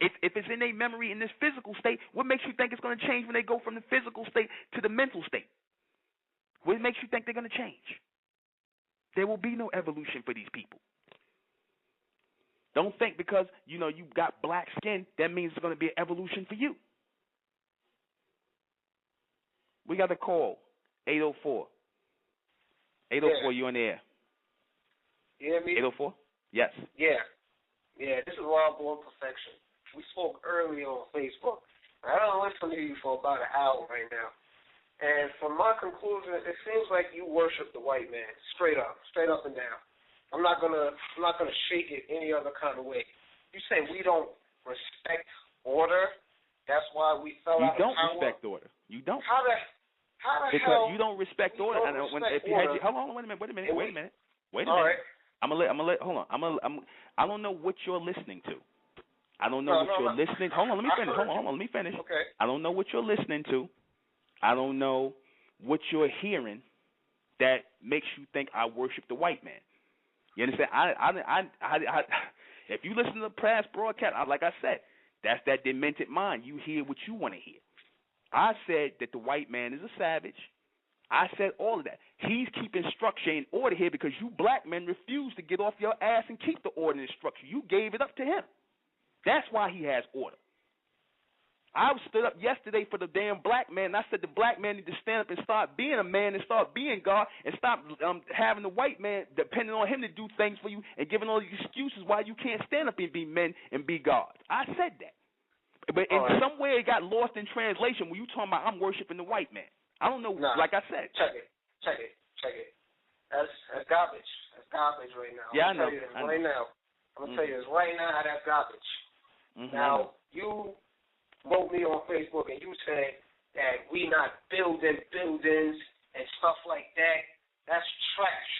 If it's in their memory in this physical state, what makes you think it's going to change when they go from the physical state to the mental state? What makes you think they're going to change? There will be no evolution for these people. Don't think because, you've got black skin, that means there's going to be an evolution for you. We got a call, 804. 804, you on the air. You hear me? 804? Yes. Yeah, this is Wild Born Perfection. We spoke earlier on Facebook. I don't listen to you for about an hour right now. And from my conclusion, it seems like you worship the white man, straight up and down. I'm not gonna shake it any other kind of way. You say we don't respect order. That's why we fell out of power. You don't respect order. You don't. How How the because hell you don't respect order. don't And when, respect if you had, order? hold on, wait a minute. All right. I'm gonna let. Hold on. I don't know what you're listening to. I don't know what you're listening. Hold on, let me finish. Hold on, let me finish. Okay. I don't know what you're listening to. I don't know what you're hearing that makes you think I worship the white man. You understand? If you listen to the past broadcast, like I said, that's that demented mind. You hear what you want to hear. I said that the white man is a savage. I said all of that. He's keeping structure and order here because you black men refuse to get off your ass and keep the order and structure. You gave it up to him. That's why he has order. I stood up yesterday for the damn black man, and I said the black man need to stand up and start being a man and start being God and stop having the white man depending on him to do things for you and giving all these excuses why you can't stand up and be men and be God. I said that. But in some way it got lost in translation when you talking about I'm worshiping the white man. I don't know, like I said. Check it. That's garbage. That's garbage right now. Yeah, I know. I'm going to tell you this right now how that's garbage. Mm-hmm. Now, you wrote me on Facebook and you said that we not building buildings and stuff like that. That's trash.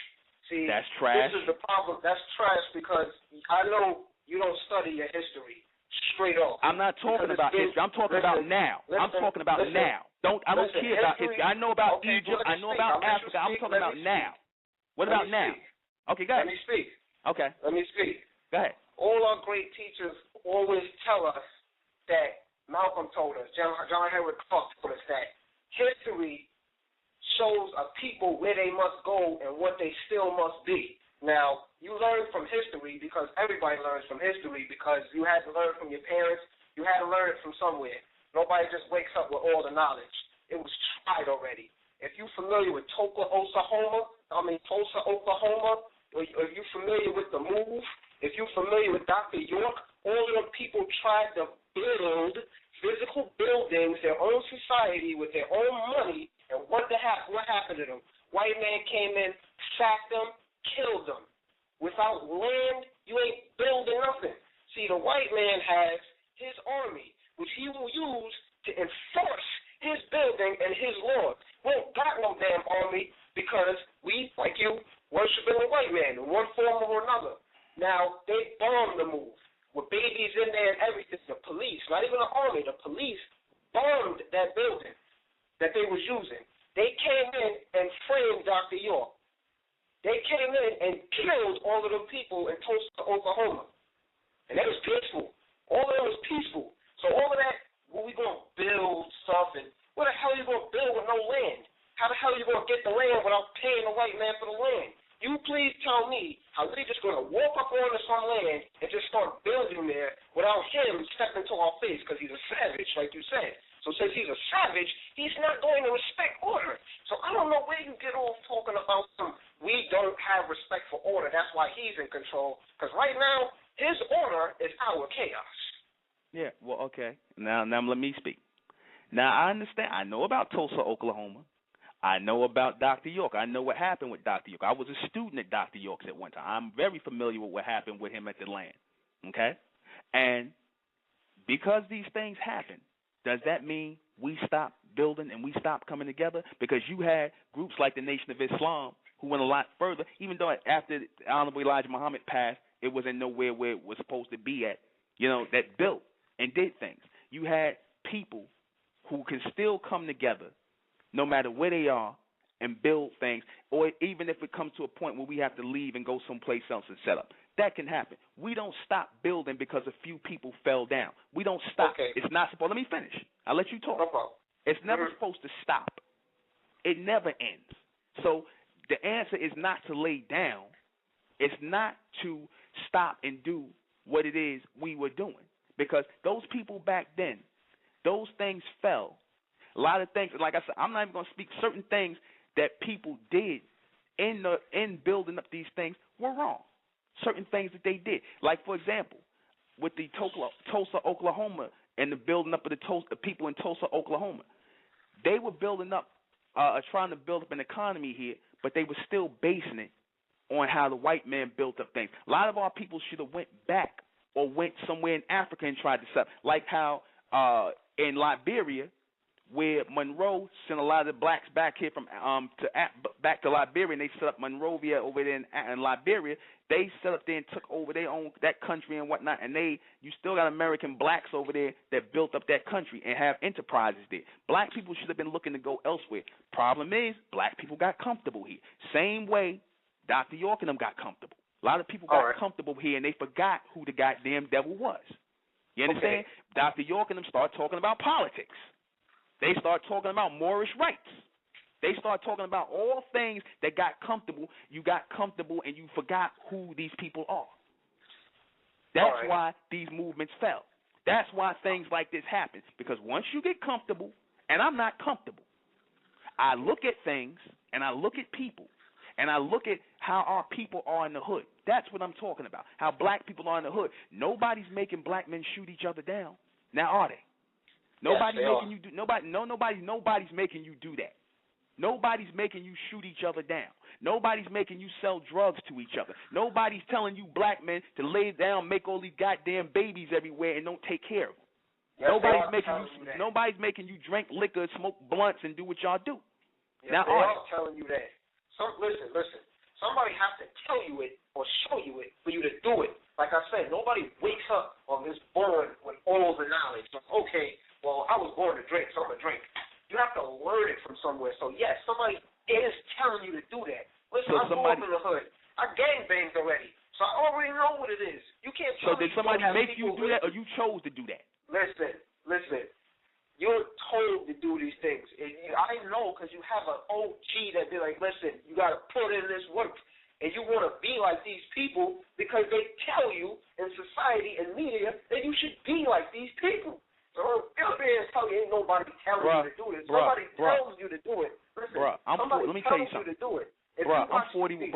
See, that's trash. This is the problem. That's trash because I know you don't study your history straight off. I'm not talking about history. I'm talking about now. I'm talking about now. I don't care about history. I know about Egypt. I know about Africa. I'm talking about now. What about now? Okay, go ahead. Let me speak. Okay. Let me speak. Go ahead. All our great teachers always tell us that Malcolm told us, John Henry Clark told us that history shows a people where they must go and what they still must be. Now, you learn from history because everybody learns from history because you had to learn from your parents. You had to learn it from somewhere. Nobody just wakes up with all the knowledge. It was tried already. If you're familiar with Tulsa, Oklahoma, or if you're familiar with the move, if you're familiar with Dr. York, all of them people tried to build physical buildings, their own society with their own money, and what happened to them? White man came in, sacked them, killed them. Without land, you ain't building nothing. See, the white man has his army, which he will use to enforce his building and his laws. We don't got no damn army because we, like you, worshiping the white man in one form or another. Now, they bombed the move with babies in there and everything. The police, not even the army, the police bombed that building that they was using. They came in and framed Dr. York. They came in and killed all of the people in Tulsa, Oklahoma. And that was peaceful. All of it was peaceful. So all of that, well, we going to build stuff, and what the hell are you going to build with no land? How the hell are you going to get the land without paying the white man for the land? You please tell me how we just going to walk up onto some land and just start building there without him stepping to our face because he's a savage, like you said. So since he's a savage, he's not going to respect order. So I don't know where you get off talking about we don't have respect for order. That's why he's in control. Because right now, his order is our chaos. Yeah, well, okay. Now let me speak. Now, I understand. I know about Tulsa, Oklahoma. I know about Dr. York. I know what happened with Dr. York. I was a student at Dr. York's at one time. I'm very familiar with what happened with him at the land. Okay? And because these things happen, does that mean we stop building and we stop coming together? Because you had groups like the Nation of Islam who went a lot further, even though after Honorable Elijah Muhammad passed, it wasn't nowhere where it was supposed to be at, that built and did things. You had people who can still come together no matter where they are and build things, or even if it comes to a point where we have to leave and go someplace else and set up. That can happen. We don't stop building because a few people fell down. We don't stop. Okay. It's not supposed. Let me finish. I'll let you talk. No problem. It's never supposed to stop. It never ends. So the answer is not to lay down. It's not to stop and do what it is we were doing. Because those people back then, those things fell. A lot of things, like I said, I'm not even going to speak certain things that people did in building up these things were wrong. Certain things that they did. Like, for example, with the Tulsa, Oklahoma, and the building up of the people in Tulsa, Oklahoma. They were building up, trying to build up an economy here, but they were still basing it on how the white man built up things. A lot of our people should have went back or went somewhere in Africa and tried to set up, like how in Liberia, where Monroe sent a lot of the blacks back here from back to Liberia, and they set up Monrovia over there in Liberia. They set up there and took over their own that country and whatnot, and you still got American blacks over there that built up that country and have enterprises there. Black people should have been looking to go elsewhere. Problem is, black people got comfortable here. Same way Dr. York and them got comfortable. A lot of people got comfortable here, and they forgot who the goddamn devil was. You understand? Dr. York and them start talking about politics. They start talking about Moorish rights. They start talking about all things that got comfortable. You got comfortable, and you forgot who these people are. That's why these movements fell. That's why things like this happen. Because once you get comfortable, and I'm not comfortable, I look at things, and I look at people, and I look at how our people are in the hood. That's what I'm talking about, how black people are in the hood. Nobody's making black men shoot each other down. Now, are they? Nobody's making you do nobody's making you do that. Nobody's making you shoot each other down. Nobody's making you sell drugs to each other. Nobody's telling you black men to lay down, make all these goddamn babies everywhere and don't take care of them. Yes, nobody's making you drink liquor, smoke blunts, and do what y'all do. Yes, now, they are telling you that. Listen. Somebody has to tell you it or show you it for you to do it. Like I said, nobody wakes up on this born with all the knowledge. So, okay, well, I was born to drink, so I'm going to drink. You have to learn it from somewhere. So, yes, somebody is telling you to do that. Listen, I'm born in the hood. I gangbanged already. So I already know what it is. You can't tell me. So did somebody make you do that, or you chose to do that? Listen. You're told to do these things. And I know because you have an OG that be like, listen, you got to put in this work. And you want to be like these people because they tell you in society and media that you should be like these people. So you're being told you ain't nobody telling you to do this. Somebody tells you to do it. Listen, let me tell you something. You to do it. I'm 41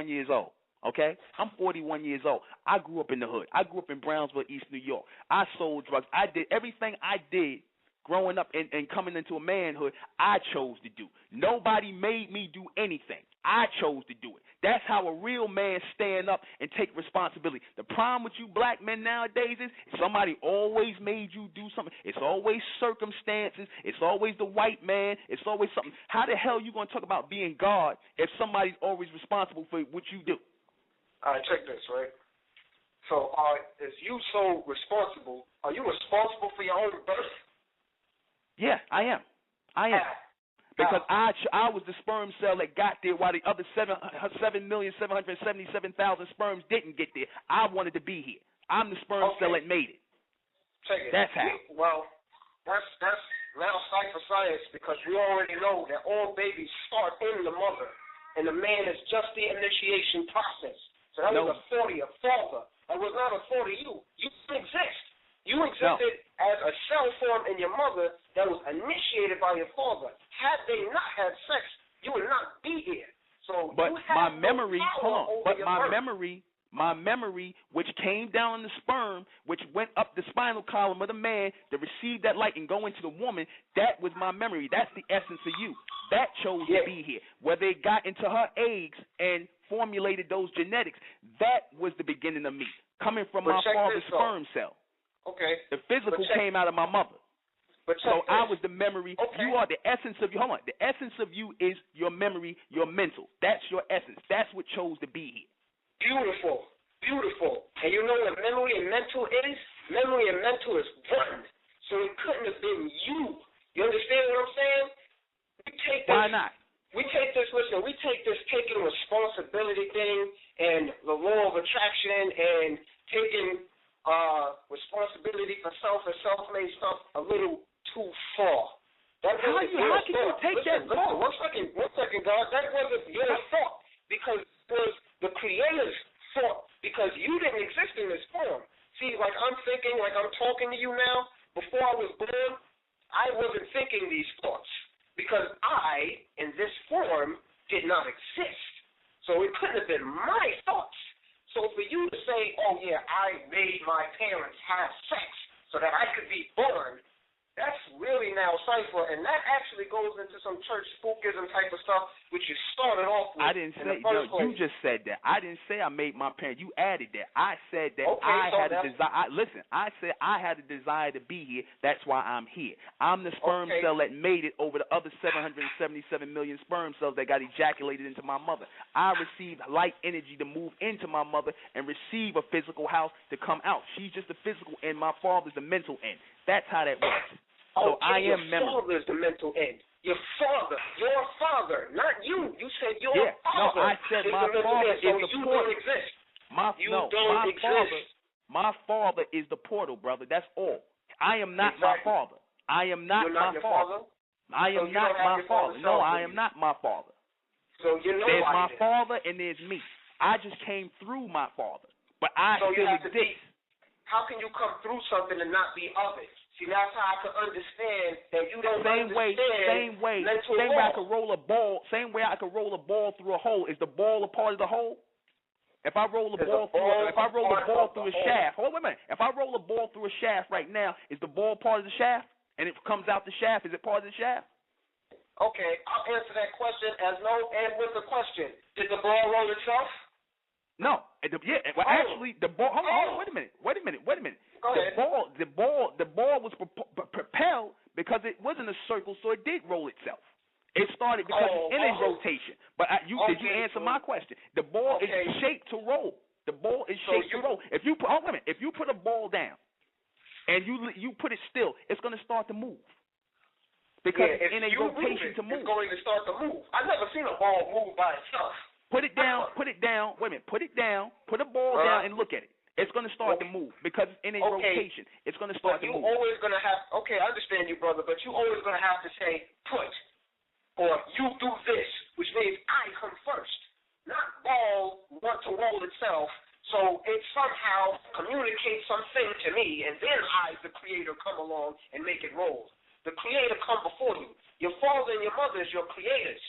years old. Okay? I'm 41 years old. I grew up in the hood. I grew up in Brownsville, East New York. I sold drugs. I did everything I did growing up and coming into a manhood, I chose to do. Nobody made me do anything. I chose to do it. That's how a real man stand up and take responsibility. The problem with you black men nowadays is somebody always made you do something. It's always circumstances. It's always the white man. It's always something. How the hell are you going to talk about being God if somebody's always responsible for what you do? All right, check this, right? So is you so responsible? Are you responsible for your own birth? Yeah, I am. Because I was the sperm cell that got there while the other 7,777,000 sperms didn't get there. I wanted to be here. I'm the sperm cell that made it. Check it. That's how. Well, that's now cipher science because we already know that all babies start in the mother, and the man is just the initiation process. So that was a thought of your father. That was not a thought of you. You didn't exist. You existed as a cell form in your mother that was initiated by your father. Had they not had sex, you would not be here. So but you my have memory, no but my memory, which came down in the sperm, which went up the spinal column of the man to receive that light and go into the woman, that was my memory. That's the essence of you. That chose to be here. Whether it got into her eggs and formulated those genetics, that was the beginning of me, coming from my father's sperm cell. Okay. The physical came out of my mother. So I was the memory. Okay. You are the essence of you. Hold on. The essence of you is your memory, your mental. That's your essence. That's what chose to be here. Beautiful. And you know what memory and mental is? Memory and mental is one. So it couldn't have been you. You understand what I'm saying? Why not? We take this taking responsibility thing and the law of attraction and taking responsibility for self and self-made stuff a little too far. How can you take that far? One second, God. That wasn't your thought because it was the Creator's thought because you didn't exist in this form. See, like I'm thinking, like I'm talking to you now, before I was born, I wasn't thinking these thoughts because I, in this form, did not exist. So it couldn't have been my thoughts. So for you to say, oh, yeah, I made my parents have sex so that I could be born, That's really now cipher, and that actually goes into some church spookism type of stuff, which you started off with. I didn't say, no, you just said that. I didn't say I made my parents. You added that. I said that I had a desire. Listen, I said I had a desire to be here. That's why I'm here. I'm the sperm cell that made it over the other 777 million sperm cells that got ejaculated into my mother. I received light energy to move into my mother and receive a physical house to come out. She's just the physical end. My father's the mental end. That's how that works. So I am memory. Your father is the mental end. Your father, not you. You said your father. No, I said my father is the you portal. Don't exist. My father is the portal, brother. That's all. I am not my father. I am not my father. I am not my father. No, I am not my father. So you know there's my father and there's me. I just came through my father, but I still exist. How can you come through something and not be of it? See, that's how I can understand that you don't Same way I could roll a ball. Same way I could roll a ball through a hole. Is the ball a part of the hole? If I roll a ball through a shaft, hold on a minute. If I roll a ball through a shaft right now, is the ball part of the shaft? And it comes out the shaft, is it part of the shaft? Okay, I'll answer that question as no, and with the question. Did the ball roll itself? No. Actually, the ball. Hold on. Wait a minute. Go ahead. The ball was propelled because it wasn't a circle, so it did roll itself. It started because it's in a rotation. But did you answer my question? The ball is shaped to roll. The ball is shaped to roll. If you put a ball down and you put it still, it's going to start to move. Because it's in a rotation to move. It's going to start to move. I've never seen a ball move by itself. Put it down. Wait a minute. Put it down. Put a ball down and look at it. It's going to start to move because it's in a rotation. It's going to start to move. You're always going to have. Okay, I understand you, brother, but you're always going to have to say put or you do this, which means I come first. Not ball want to roll itself. So it somehow communicates something to me, and then I, the creator, come along and make it roll. The creator come before you. Your father and your mother is your creators.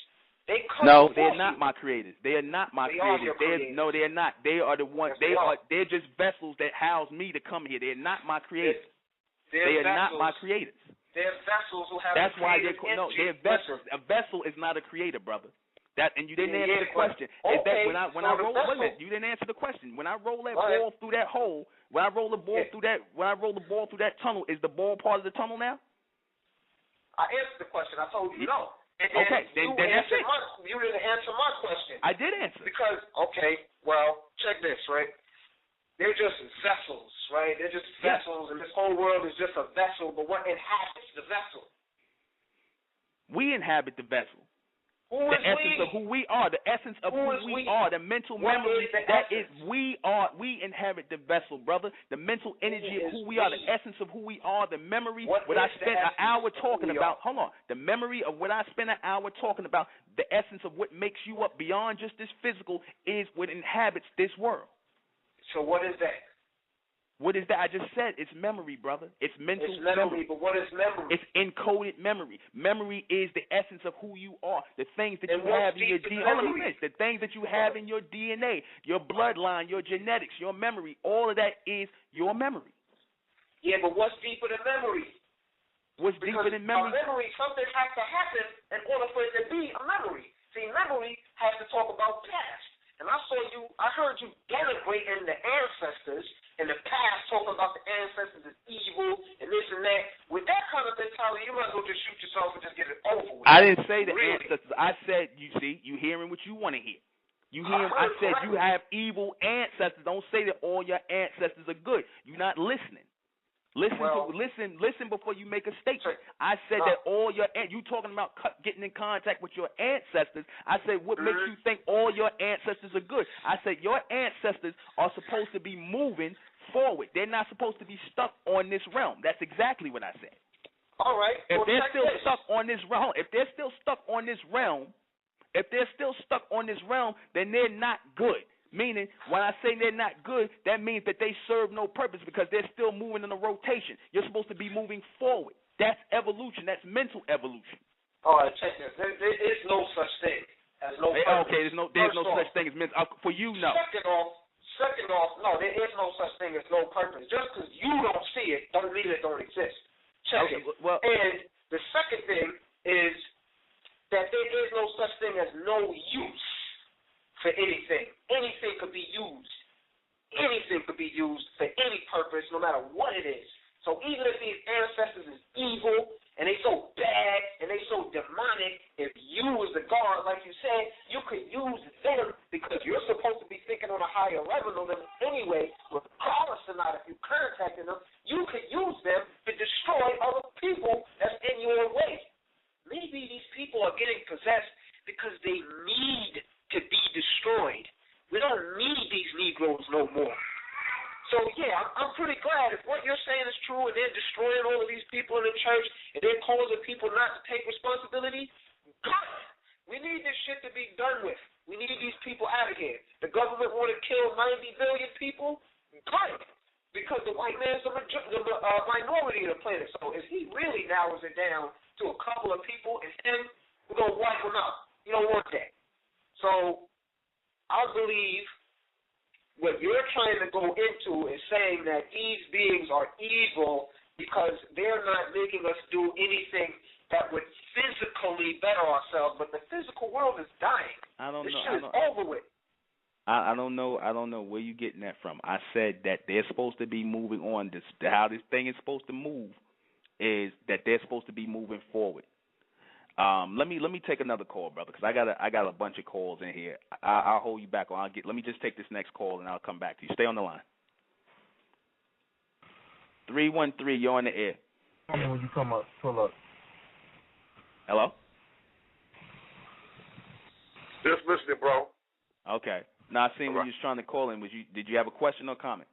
No, they're not my creators. They are not my creators. No, they're not. They are the ones. They're just vessels that house me to come here. They're not my creators. They are not my creators. They're vessels who have. That's why they're vessels. A vessel is not a creator, brother. And you didn't answer the question. Is that when I roll? Wait a minute. You didn't answer the question. When I roll that ball through that hole, when I roll the ball through that tunnel, is the ball part of the tunnel now? I answered the question. I told you no. And then that's it. You didn't answer my question. I did answer. Because, check this, right? They're just vessels, right? They're just vessels, and this whole world is just a vessel, but what inhabits the vessel? We inhabit the vessel. The essence of who we are, the essence of who we are, the mental memory, we inhabit the vessel, brother. The mental energy of who we are, the essence of who we are, the memory, what I spent an hour talking about. Hold on. The memory of what I spent an hour talking about, the essence of what makes you up beyond just this physical is what inhabits this world. So what is that? What is that? I just said it's memory, brother. It's mental memory. But what is memory? It's encoded memory. Memory is the essence of who you are. The things that you have in your DNA. The things that you have in your DNA, your bloodline, your genetics, your memory. All of that is your memory. Yeah, but what's deeper than memory? What's deeper than memory? A memory, something has to happen in order for it to be a memory. See, memory has to talk about past. And I heard you denigrating the ancestors in the past, talking about the ancestors as evil and this and that. With that kind of mentality, you might as well just shoot yourself and just get it over with. I didn't say the ancestors. I said, you hearing what you want to hear. I said you have evil ancestors. Don't say that all your ancestors are good. You're not listening. Listen before you make a statement. I said that all you talking about getting in contact with your ancestors. I said what makes you think all your ancestors are good? I said your ancestors are supposed to be moving forward. They're not supposed to be stuck on this realm. That's exactly what I said. All right. If they're still stuck on this realm, then they're not good. Meaning, when I say they're not good, that means that they serve no purpose because they're still moving in a rotation. You're supposed to be moving forward. That's evolution. That's mental evolution. All right, check this. There is no such thing as no purpose. Okay, there's no such thing as mental. For you, no. Second off, no, there is no such thing as no purpose. Just because you don't see it, doesn't mean it don't exist. Check it. Well, and the second thing is that there is no such thing as no use for anything. Anything could be used. Anything could be used for any purpose, no matter what it is. So even if these ancestors is evil and they so bad and they so demonic, if you as the God, like you said, you could use them because you're supposed to be thinking on a higher level than them anyway, regardless or not if you're contacting them, you could use them to destroy other people that's in your way. Maybe these people are getting possessed because they need to be destroyed. We don't need these Negroes no more. So, yeah, I'm pretty glad if what you're saying is true and they're destroying all of these people in the church and they're causing people not to take responsibility, good. We need this shit to be done with. We need these people out of here. The government want to kill 90 million people, good. Because the white man's the minority of the planet. So if he really narrows it down to a couple of people and him, we're going to wipe him out. You don't want that. So I believe what you're trying to go into is saying that these beings are evil because they're not making us do anything that would physically better ourselves, but the physical world is dying. This shit is over with. I don't know where you're getting that from. I said that they're supposed to be moving on. How this thing is supposed to move is that they're supposed to be moving forward. Let me take another call, brother, because I got a bunch of calls in here. I'll hold you back. Let me just take this next call and I'll come back to you. Stay on the line. 313, you're on the air. When you come up, pull up. Hello. Just listening, bro. Okay. Now I seen when you was trying to call in. Did you have a question or comment?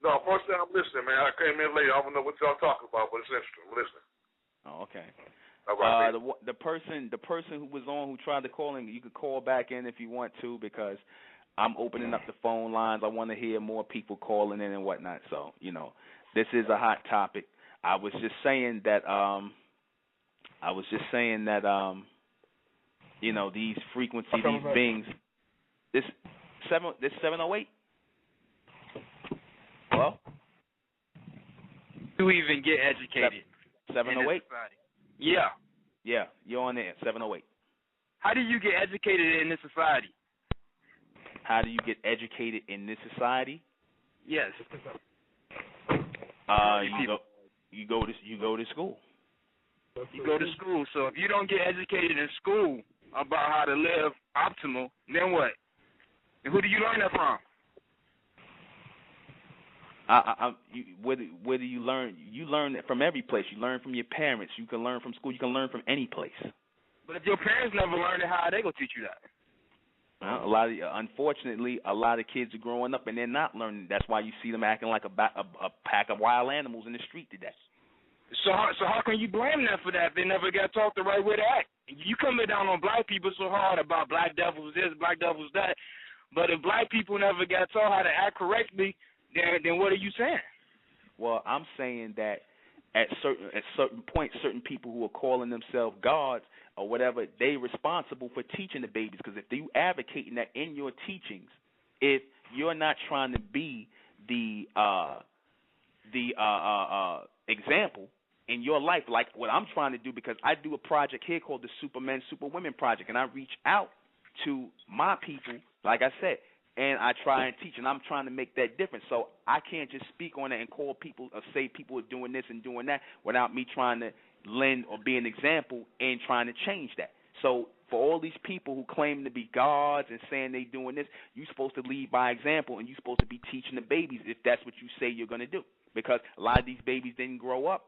No, first thing I'm listening, man. I came in late. I don't know what y'all talking about, but it's interesting. I'm listening. Oh, okay. Right, the person who was on who tried to call in, you could call back in if you want to because I'm opening up the phone lines. I want to hear more people calling in and whatnot. So this is a hot topic. I was just saying that these frequency, these beings. This 708. Hello. To even get educated. 708. Yeah. Yeah, you're on there, 708. How do you get educated in this society? How do you get educated in this society? Yes. You go to school. You go to school. So if you don't get educated in school about how to live optimal, then what? And who do you learn that from? Whether you learn it from every place. You learn from your parents. You can learn from school. You can learn from any place. But if your parents never learned it, how are they gonna teach you that? Well, unfortunately, a lot of kids are growing up and they're not learning. That's why you see them acting like a pack of wild animals in the street today. So how can you blame them for that if they never got taught the right way to act? You coming down on black people so hard about black devils this, black devils that, but if black people never got taught how to act correctly, then what are you saying? Well, I'm saying that at certain points, certain people who are calling themselves gods or whatever, they responsible for teaching the babies. Because if you advocating that in your teachings, if you're not trying to be the example in your life, like what I'm trying to do, because I do a project here called the Supermen, Superwomen Project, and I reach out to my people, like I said, and I try and teach, and I'm trying to make that difference. So I can't just speak on it and call people or say people are doing this and doing that without me trying to lend or be an example and trying to change that. So for all these people who claim to be gods and saying they doing this, you're supposed to lead by example, and you're supposed to be teaching the babies if that's what you say you're going to do. Because a lot of these babies didn't grow up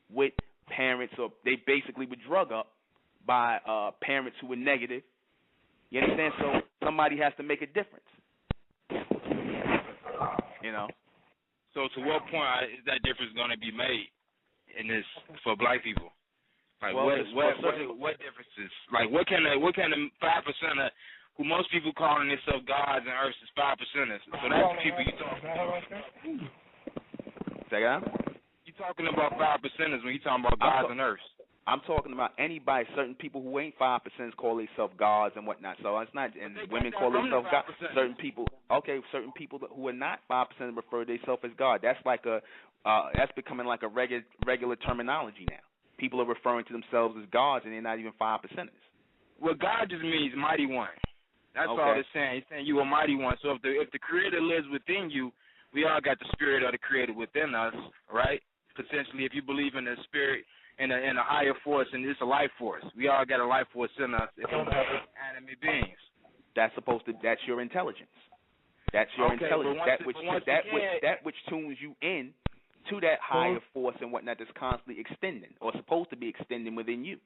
with parents, or they basically were drug up by parents who were negative. You understand? So somebody has to make a difference. So to what point is that difference going to be made in this for black people? Like what differences? Like what can the 5%er who most people calling themselves gods and earths is 5%ers? So that's the people you talking about. Say that? You talking about 5%ers when you talking about gods and earths? I'm talking about anybody, certain people who ain't 5%ers call themselves gods and whatnot. So it's not, and women call themselves gods. Certain people. Okay, certain people who are not 5% refer to themselves as God. That's like that's becoming like a regular terminology now. People are referring to themselves as gods, and they're not even 5%ers. Well, God just means mighty one. That's okay. all it's saying. It's saying you a mighty one. So if the Creator lives within you, we all got the spirit of the Creator within us, right? Potentially, if you believe in the spirit in a higher force, and it's a life force, we all got a life force in us. If we're animate beings. That's your intelligence. That's your intelligence. That which tunes you in to that higher force and whatnot that's constantly extending or supposed to be extending within you.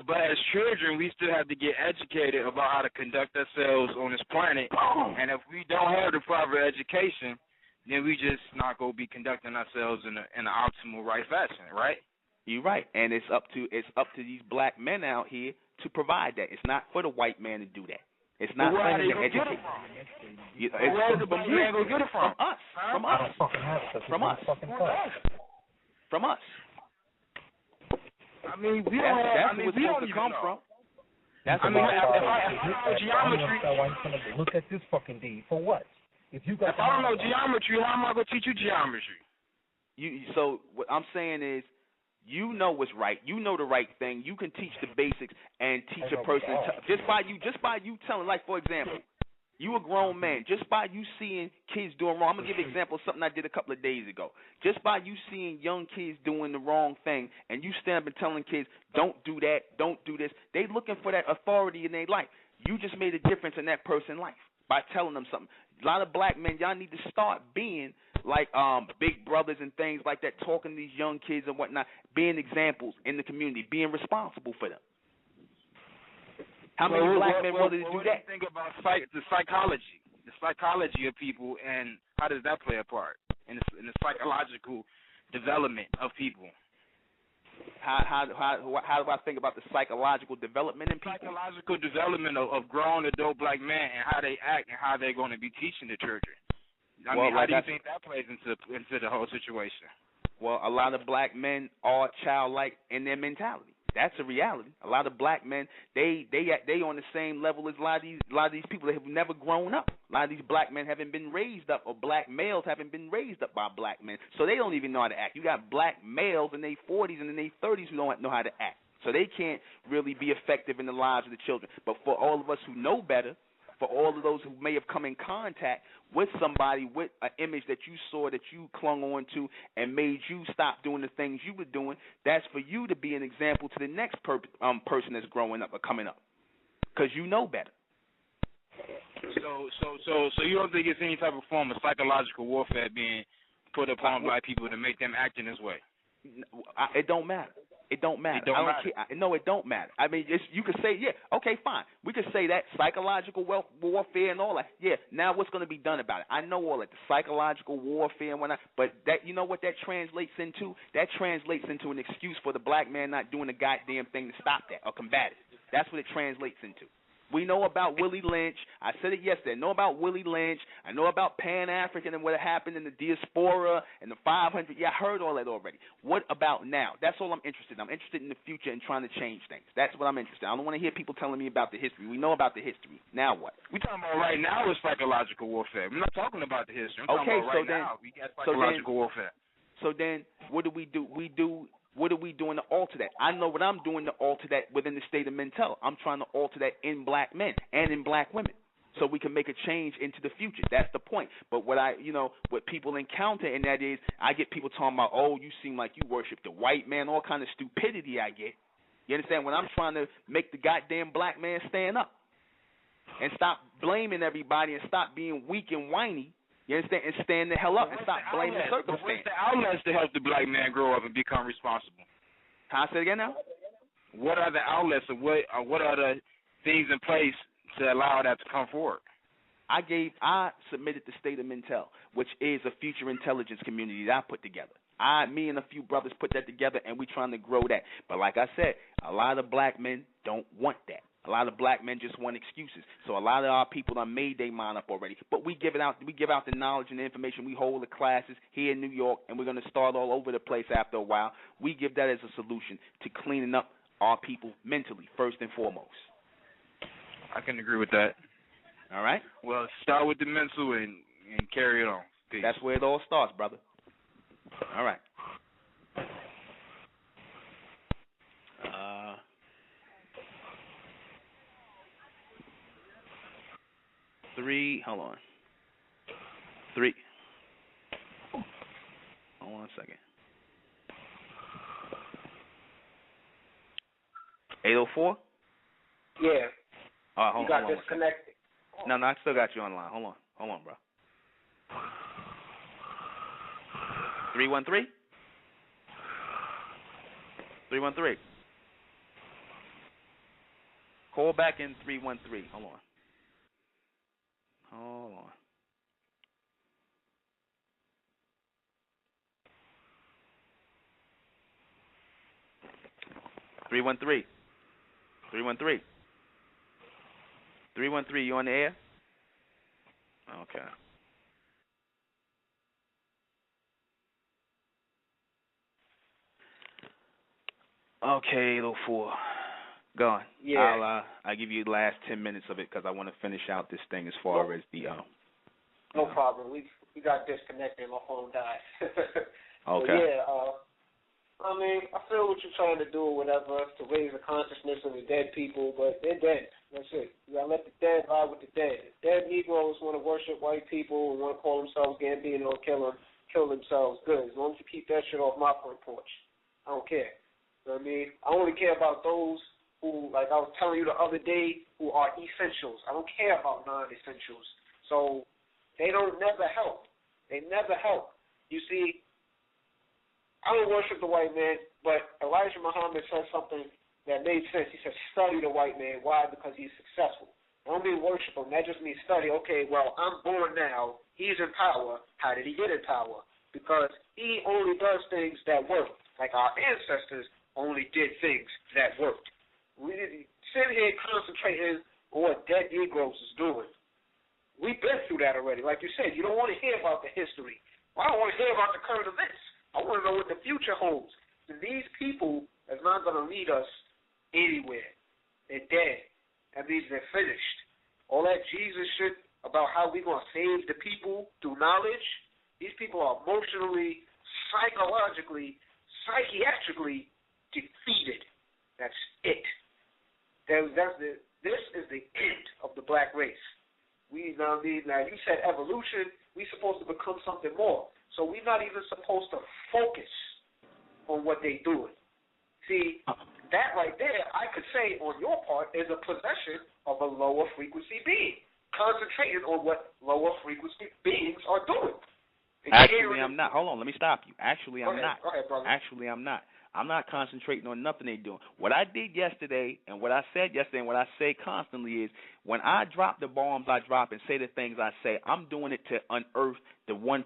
But as children, we still have to get educated about how to conduct ourselves on this planet. And if we don't have the proper education, then we just not going to be conducting ourselves in an optimal right fashion, right? You're right. And it's up to these black men out here to provide that. It's not for the white man to do that. It's not for them to educate. Where the black man going to get it from? From us. From us. I mean, we that's where it's supposed to come from. That's if I know geometry, look at this fucking deed for what? If I don't know geometry, how am I going to teach you geometry? So what I'm saying is, you know what's right. You know the right thing. You can teach the basics and teach a person just by you telling. Like, for example, you a grown man. Just by you seeing kids doing wrong. I'm gonna give you an example of something I did a couple of days ago. Just by you seeing young kids doing the wrong thing, and you stand up and telling kids, "Don't do that. Don't do this." They looking for that authority in their life. You just made a difference in that person's life by telling them something. A lot of black men, y'all need to start being like big brothers and things like that, talking to these young kids and whatnot, being examples in the community, being responsible for them. How many black men wanted to do that? What do you think about the psychology of people, and how does that play a part in the psychological development of people? How do I think about the psychological development in people? Psychological development of grown adult black men and how they act and how they're going to be teaching the children. I mean, how do you think that plays into the whole situation? Well, a lot of black men are childlike in their mentality. That's a reality. A lot of black men, they on the same level as a lot of these people that have never grown up. A lot of these black men haven't been raised up, or black males haven't been raised up by black men, so they don't even know how to act. You got black males in their 40s and in their 30s who don't know how to act, so they can't really be effective in the lives of the children. But for all of us who know better, for all of those who may have come in contact with somebody with an image that you saw, that you clung on to, and made you stop doing the things you were doing, that's for you to be an example to the next person that's growing up or coming up, because you know better. So you don't think it's any type of form of psychological warfare being put upon black people to make them act in this way? It don't matter. It don't matter. I don't care. No, it don't matter. I mean, you could say, yeah, okay, fine. We could say that psychological warfare and all that. Yeah, now what's going to be done about it? I know all that, the psychological warfare and whatnot, but that, you know what that translates into? That translates into an excuse for the black man not doing a goddamn thing to stop that or combat it. That's what it translates into. We know about Willie Lynch. I said it yesterday. I know about Willie Lynch. I know about Pan-African and what happened in the diaspora and the 500. Yeah, I heard all that already. What about now? That's all I'm interested in. I'm interested in the future and trying to change things. That's what I'm interested in. I don't want to hear people telling me about the history. We know about the history. Now what? We're talking about right now is psychological warfare. We're not talking about the history. I'm talking about right now. We got psychological warfare. So then what do we do? What are we doing to alter that? I know what I'm doing to alter that within the state of MENTELLECT. I'm trying to alter that in black men and in black women, so we can make a change into the future. That's the point. But what people encounter in that is, I get people talking about, oh, you seem like you worship the white man, all kind of stupidity I get. You understand? When I'm trying to make the goddamn black man stand up and stop blaming everybody and stop being weak and whiny. You understand? And stand the hell up and stop blaming the circumstance. What's the outlets to help the black man grow up and become responsible? Can I say it again now? What are the outlets, or what are the things in place to allow that to come forward? I submitted the State of MENTELLECT, which is a future intelligence community that I put together. Me and a few brothers put that together, and we're trying to grow that. But like I said, a lot of black men don't want that. A lot of black men just want excuses. So a lot of our people have made their mind up already. But we give out the knowledge and the information. We hold the classes here in New York, and we're going to start all over the place after a while. We give that as a solution to cleaning up our people mentally, first and foremost. I can agree with that. All right? Well, start with the mental and carry it on. Peace. That's where it all starts, brother. All right. Hold on. Hold on a second. 804? Yeah. Hold you got on. disconnected. No, I still got you online. Hold on, bro. 313? 313. Call back in 313. Hold on. 313. 313. 313, you on the air? Okay. Okay, 804. Go on. Yeah. I'll give you the last 10 minutes of it because I want to finish out this thing as far as the No problem. We got disconnected and my phone died. Okay. I mean, I feel what you're trying to do or whatever to raise the consciousness of the dead people, but they're dead. That's it. You gotta let the dead lie with the dead. If dead Negroes want to worship white people and want to call themselves Gambino or kill themselves, good. As long as you keep that shit off my front porch, I don't care. You know what I mean? I only care about those who, like I was telling you the other day, who are essentials. I don't care about non-essentials. So they don't never help. They never help. You see, I don't worship the white man, but Elijah Muhammad said something that made sense. He said, study the white man. Why? Because he's successful. I don't mean worship him. That just means study. Okay, well, I'm born now. He's in power. How did he get in power? Because he only does things that work. Like our ancestors only did things that worked. We didn't sit here concentrating on what dead Negroes is doing. We've been through that already. Like you said, you don't want to hear about the history. Well, I don't want to hear about the current events. I want to know what the future holds. And these people are not going to lead us anywhere. They're dead. That means they're finished. All that Jesus shit about how we're going to save the people through knowledge, these people are emotionally, psychologically, psychiatrically defeated. That's it. This is the end of the black race. Now you said evolution. We're supposed to become something more. So we're not even supposed to focus on what they're doing. See, that right there, I could say on your part is a possession of a lower frequency being, concentrating on what lower frequency beings are doing. Actually, I'm not. Hold on, let me stop you. Actually, I'm not. Go ahead, brother. Actually, I'm not. I'm not concentrating on nothing they're doing. What I did yesterday and what I said yesterday and what I say constantly is when I drop the bombs I drop and say the things I say, I'm doing it to unearth the 1%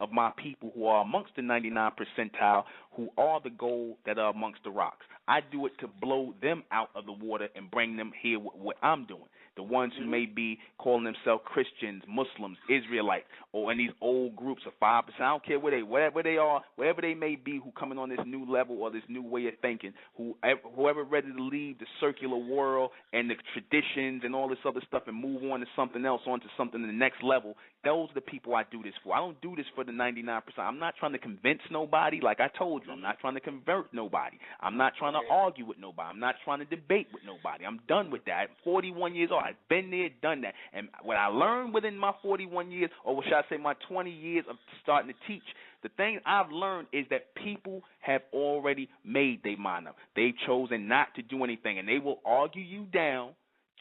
of my people who are amongst the 99 percentile who are the gold that are amongst the rocks. I do it to blow them out of the water and bring them here with what I'm doing. The ones who may be calling themselves Christians, Muslims, Israelites, or in these old groups of 5%. I don't care wherever they are, wherever they may be, who coming on this new level or this new way of thinking, whoever ready to leave the circular world and the traditions and all this other stuff and move on to something else, on to something in the next level. Those are the people I do this for. I don't do this for the 99%. I'm not trying to convince nobody. Like I told you, I'm not trying to convert nobody. I'm not trying to argue with nobody. I'm not trying to debate with nobody. I'm done with that. I'm 41 years old. I've been there, done that. And what I learned within my 41 years, or should I say my 20 years of starting to teach, the thing I've learned is that people have already made their mind up. They've chosen not to do anything, and they will argue you down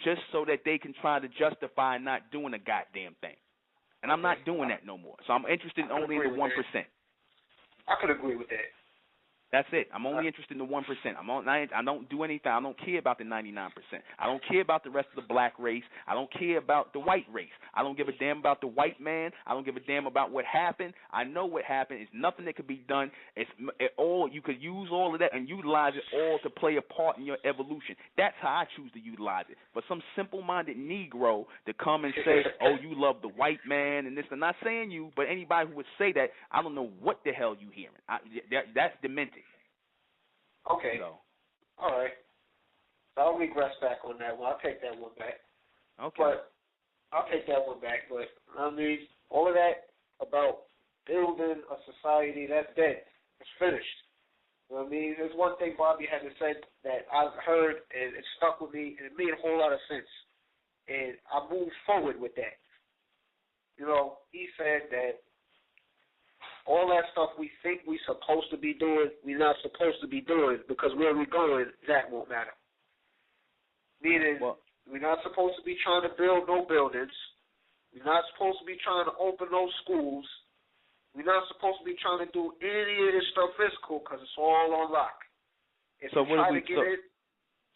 just so that they can try to justify not doing a goddamn thing. And I'm not doing that no more. So I'm interested only in the 1%. I could agree with that. That's it. I'm only interested in the 1%. I don't do anything. I don't care about the 99%. I don't care about the rest of the black race. I don't care about the white race. I don't give a damn about the white man. I don't give a damn about what happened. I know what happened. It's nothing that could be done. You could use all of that and utilize it all to play a part in your evolution. That's how I choose to utilize it. But some simple-minded Negro to come and say, oh, you love the white man and this. I'm not saying you, but anybody who would say that, I don't know what the hell you hearing. That's demented. Okay. So. All right. So I'll regress back on that one. I'll take that one back. Okay. But I'll take that one back. But I mean, all of that about building a society, that's dead. It's finished. You know what I mean? There's one thing Bobby had to say that I've heard and it stuck with me, and it made a whole lot of sense. And I moved forward with that. You know, he said that all that stuff we think we're supposed to be doing, we're not supposed to be doing, because where we're going, that won't matter. Meaning, we're not supposed to be trying to build no buildings. We're not supposed to be trying to open no schools. We're not supposed to be trying to do any of this stuff physical because it's all on lock. If so you try to get it,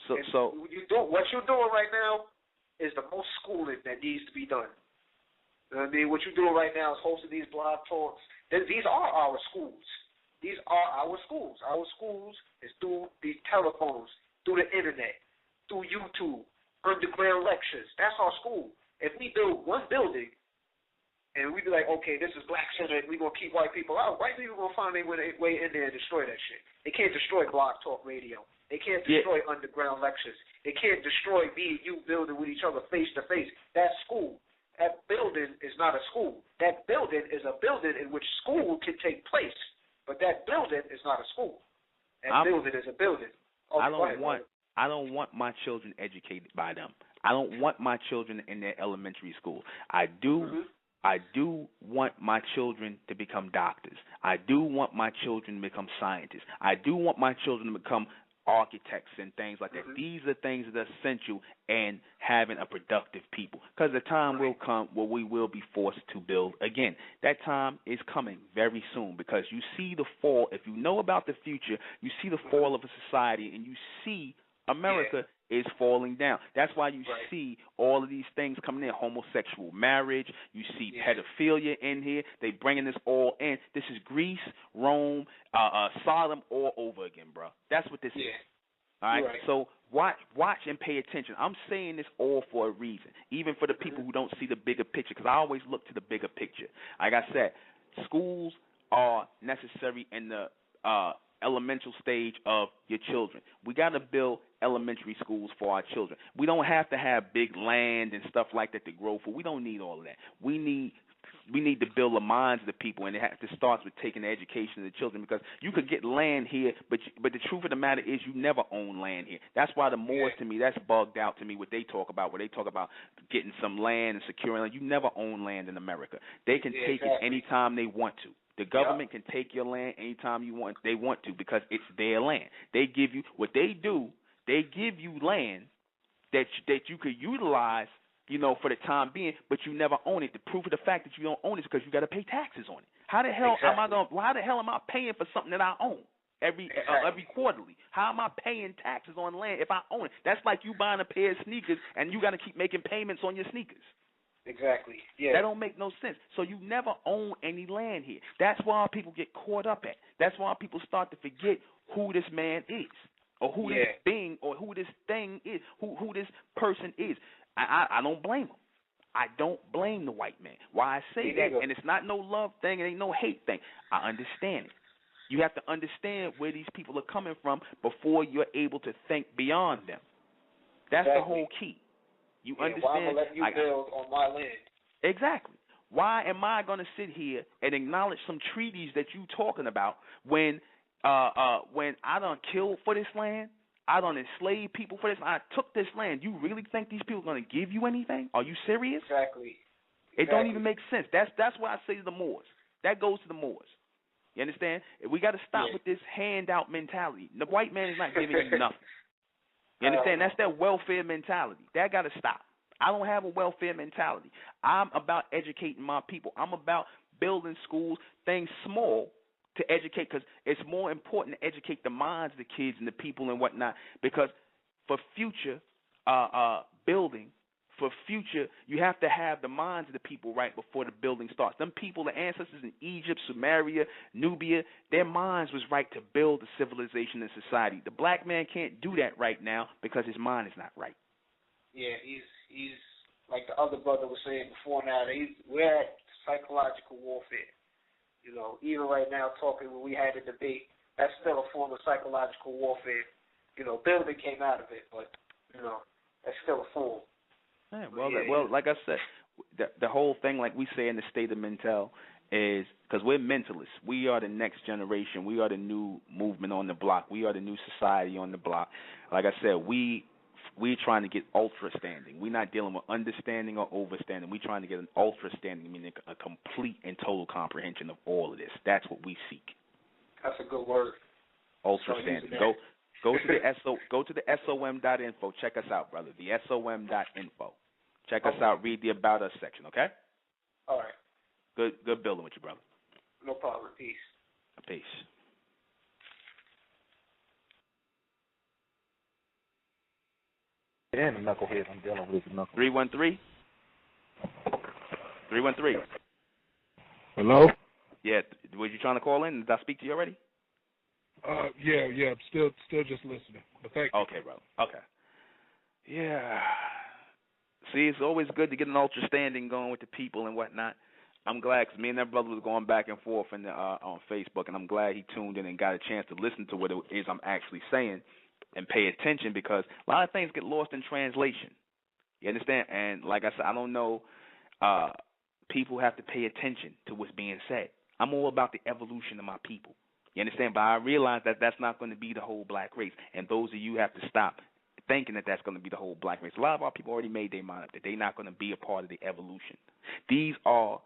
what you're doing right now is the most schooling that needs to be done. You know what I mean? What you're doing right now is hosting these blog talks. These are our schools. These are our schools. Our schools is through these telephones, through the internet, through YouTube, underground lectures. That's our school. If we build one building and we be like, okay, this is black centered, we're going to keep white people out, white people are going to find their way in there and destroy that shit. They can't destroy blog talk radio. They can't destroy underground lectures. They can't destroy me and you building with each other face to face. That's school. That building is not a school. That building is a building in which school can take place. But that building is not a school. That building is a building. Oh, I don't want my children educated by them. I don't want my children in their elementary school. I do want my children to become doctors. I do want my children to become scientists. I do want my children to become architects and things like that. These are things that are essential in having a productive people, because the time will come where we will be forced to build again. That time is coming very soon, because you see the fall. If you know about the future, you see the fall of a society, and you see America is falling down. That's why you see all of these things coming in, homosexual marriage. You see pedophilia in here. They bringing this all in. This is Greece, Rome, Sodom all over again, bro. That's what this is. All right? So watch and pay attention. I'm saying this all for a reason, even for the people who don't see the bigger picture, because I always look to the bigger picture. Like I said, schools are necessary in the elemental stage of your children. We got to build elementary schools for our children. We don't have to have big land and stuff like that to grow for. We don't need all of that. We need to build the minds of the people, and it has to start with taking the education of the children, because you could get land here, but the truth of the matter is you never own land here. That's why the Moors, to me, that's bugged out to me, what they talk about, where they talk about getting some land and securing land. You never own land in America. They can take it anytime they want to. The government can take your land anytime they want to, because it's their land. They give you what they do. They give you land that you could utilize, for the time being, but you never own it. The proof of the fact that you don't own it is because you got to pay taxes on it. How the hell am I paying for something that I own every quarterly? How am I paying taxes on land if I own it? That's like you buying a pair of sneakers and you got to keep making payments on your sneakers. Exactly. Yeah. That don't make no sense. So you never own any land here. That's why people get caught up at. That's why people start to forget who this man is, or who this being, or who this thing is, who this person is. I don't blame him. I don't blame the white man. Why I say that, and it's not no love thing, it ain't no hate thing. I understand it. You have to understand where these people are coming from before you're able to think beyond them. That's the whole key. You understand? Why am I letting you build on my land? Exactly. Why am I going to sit here and acknowledge some treaties that you talking about when I done killed for this land? I done enslaved people for this. I took this land. You really think these people are going to give you anything? Are you serious? Exactly. It don't even make sense. That's why I say to the Moors. That goes to the Moors. You understand? We got to stop with this handout mentality. The white man is not giving you nothing. You understand? That's that welfare mentality. That got to stop. I don't have a welfare mentality. I'm about educating my people. I'm about building schools, things small, to educate, because it's more important to educate the minds of the kids and the people and whatnot, because for future building, for future, you have to have the minds of the people right before the building starts. Them people, the ancestors in Egypt, Sumeria, Nubia, their minds was right to build a civilization and society. The black man can't do that right now because his mind is not right. Yeah, he's like the other brother was saying before now, we're at psychological warfare. Even right now talking when we had a debate, that's still a form of psychological warfare. Building came out of it, but, that's still a form. Yeah, well, like I said, the whole thing, like we say in the state of Mentel, is because we're mentalists. We are the next generation. We are the new movement on the block. We are the new society on the block. Like I said, we're trying to get ultra standing. We're not dealing with understanding or overstanding. We're trying to get an ultra standing, meaning a complete and total comprehension of all of this. That's what we seek. That's a good word. Ultra standing. Go to the SOM.info. Check us out, brother. The SOM.info. Check us out. Read the About Us section, okay? All right. Good building with you, brother. No problem. Peace. Peace. And the knucklehead I'm dealing with is a knucklehead. 313. 313. Hello? Yeah, was you trying to call in? Did I speak to you already? Yeah. I'm still just listening. But thank you. Okay, brother. Okay. Yeah. See, it's always good to get an ultra standing going with the people and whatnot. I'm glad because me and that brother was going back and forth on Facebook, and I'm glad he tuned in and got a chance to listen to what it is I'm actually saying and pay attention, because a lot of things get lost in translation. You understand? And like I said, I don't know. People have to pay attention to what's being said. I'm all about the evolution of my people. You understand? But I realize that that's not going to be the whole black race, and those of you have to stop thinking that that's going to be the whole black race. A lot of our people already made their mind up that they're not going to be a part of the evolution. These are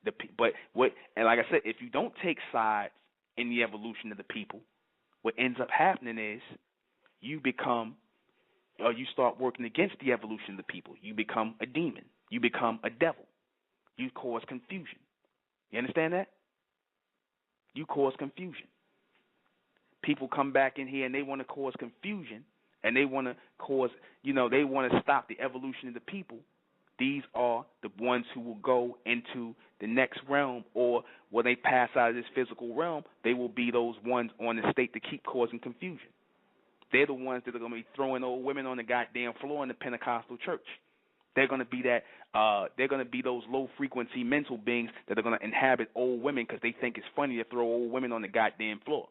and like I said, if you don't take sides in the evolution of the people, what ends up happening is you start working against the evolution of the people. You become a demon. You become a devil. You cause confusion. You understand that? You cause confusion. People come back in here and they want to cause confusion, and they want to cause, they want to stop the evolution of the people. These are the ones who will go into the next realm, or when they pass out of this physical realm, they will be those ones on the state to keep causing confusion. They're the ones that are going to be throwing old women on the goddamn floor in the Pentecostal church. They're going to be they're going to be those low frequency mental beings that are going to inhabit old women because they think it's funny to throw old women on the goddamn floor.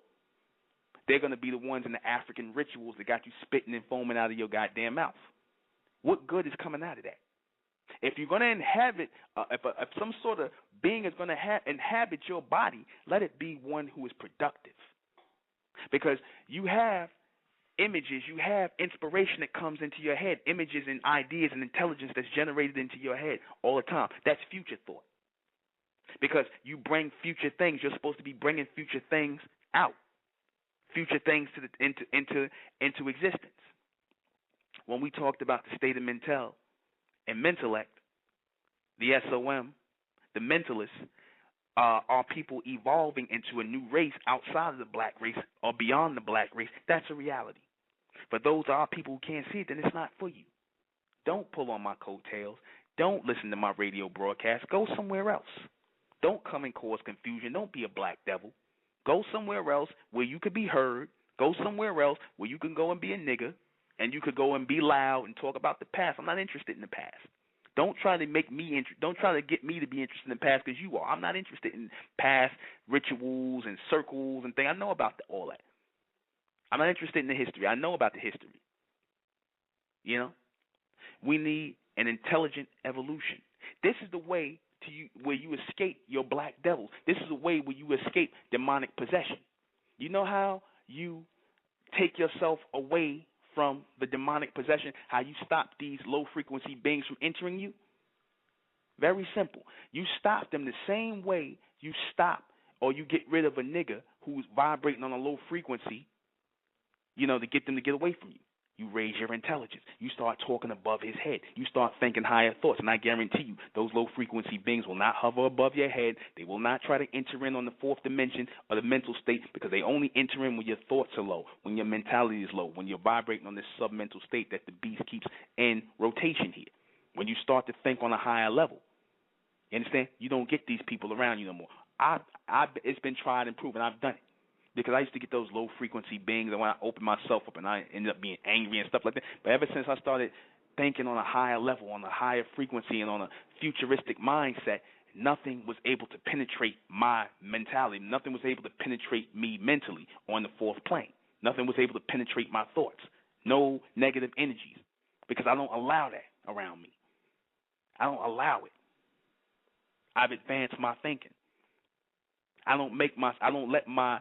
They're going to be the ones in the African rituals that got you spitting and foaming out of your goddamn mouth. What good is coming out of that? If you're going to inhabit, if some sort of being is going to inhabit your body, let it be one who is productive. Because you have images, you have inspiration that comes into your head, images and ideas and intelligence that's generated into your head all the time. That's future thought. Because you bring future things, you're supposed to be bringing future things out, future things into existence. When we talked about the state of mental and MENTELLECT, the SOM, the mentalists, are people evolving into a new race outside of the black race or beyond the black race. That's a reality. For those are people who can't see it, then it's not for you. Don't pull on my coattails. Don't listen to my radio broadcast. Go somewhere else. Don't come and cause confusion. Don't be a black devil. Go somewhere else where you could be heard. Go somewhere else where you can go and be a nigga, and you could go and be loud and talk about the past. I'm not interested in the past. Don't try to make me don't try to get me to be interested in the past because you are. I'm not interested in past rituals and circles and things. I know about all that. I'm not interested in the history. I know about the history. We need an intelligent evolution. This is the way where you escape your black devils. This is the way where you escape demonic possession. You know how you take yourself away from the demonic possession, how you stop these low-frequency beings from entering you? Very simple. You stop them the same way you stop or you get rid of a nigga who's vibrating on a low frequency, to get them to get away from you. You raise your intelligence. You start talking above his head. You start thinking higher thoughts. And I guarantee you, those low-frequency beings will not hover above your head. They will not try to enter in on the fourth dimension of the mental state, because they only enter in when your thoughts are low, when your mentality is low, when you're vibrating on this submental state that the beast keeps in rotation here. When you start to think on a higher level. You understand? You don't get these people around you no more. It's been tried and proven. I've done it. Because I used to get those low-frequency beings, and when I opened myself up and I ended up being angry and stuff like that. But ever since I started thinking on a higher level, on a higher frequency, and on a futuristic mindset, nothing was able to penetrate my mentality. Nothing was able to penetrate me mentally on the fourth plane. Nothing was able to penetrate my thoughts. No negative energies, because I don't allow that around me. I don't allow it. I've advanced my thinking. I don't let my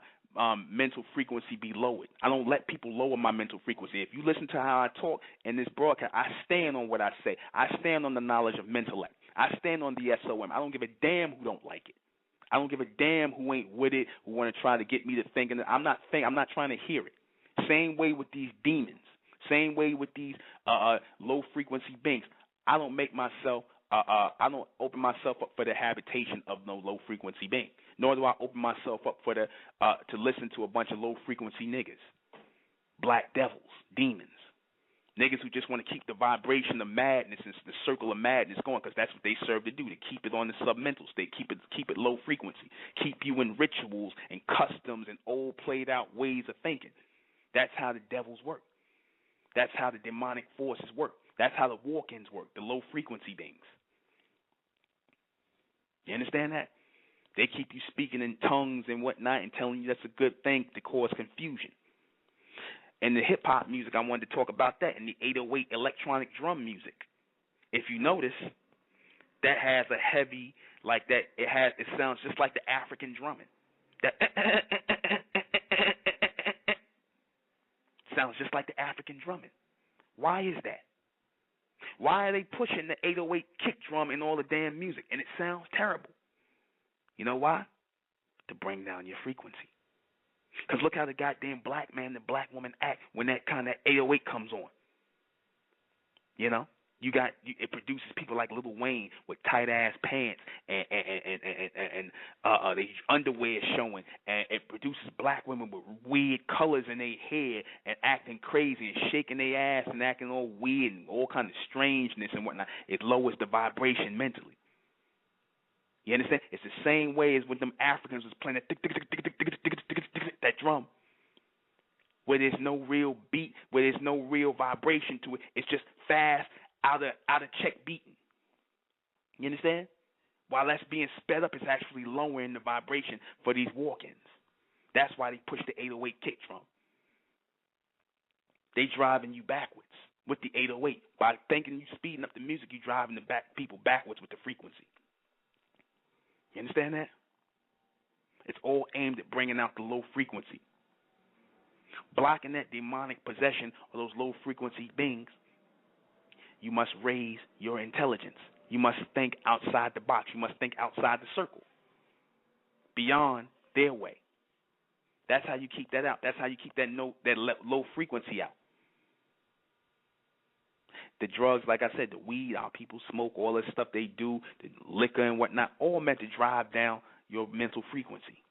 mental frequency be lowered. I don't let people lower my mental frequency. If you listen to how I talk in this broadcast, I stand on what I say. I stand on the knowledge of MENTELLECT. I stand on the SOM. I don't give a damn who don't like it. I don't give a damn who ain't with it, who want to try to get me to thinking. I'm not trying to hear it. Same way with these demons. Same way with these low frequency beings. I don't make myself. I don't open myself up for the habitation of no low frequency being. Nor do I open myself up for the to listen to a bunch of low frequency niggas, black devils, demons, niggas who just want to keep the vibration of madness and the circle of madness going, because that's what they serve to do, to keep it on the submental state, keep it low frequency, keep you in rituals and customs and old played out ways of thinking. That's how the devils work. That's how the demonic forces work. That's how the Walkins work, the low frequency beings. You understand that? They keep you speaking in tongues and whatnot and telling you that's a good thing to cause confusion. And the hip-hop music, I wanted to talk about that, and the 808 electronic drum music. If you notice, that has a heavy, like that, it sounds just like the African drumming. That sounds just like the African drumming. Why is that? Why are they pushing the 808 kick drum in all the damn music? And it sounds terrible. You know why? To bring down your frequency. Because look how the goddamn black man and the black woman act when that kind of 808 comes on. You know? It produces people like Lil Wayne with tight ass pants and their underwear showing, and it produces black women with weird colors in their hair and acting crazy and shaking their ass and acting all weird and all kind of strangeness and whatnot. It lowers the vibration mentally. You understand? It's the same way as when them Africans was playing that drum, where there's no real beat, where there's no real vibration to it. It's just fast, out of check beating. You understand? While that's being sped up, it's actually lowering the vibration for these Walkins. That's why they push the 808 kick drum. They driving you backwards with the 808. By thinking you speeding up the music, you driving people backwards with the frequency. You understand that? It's all aimed at bringing out the low frequency. Blocking that demonic possession of those low frequency beings. You must raise your intelligence. You must think outside the box. You must think outside the circle, beyond their way. That's how you keep that out. That's how you keep that low frequency out. The drugs, like I said, the weed, our people smoke, all this stuff they do, the liquor and whatnot, all meant to drive down your mental frequency,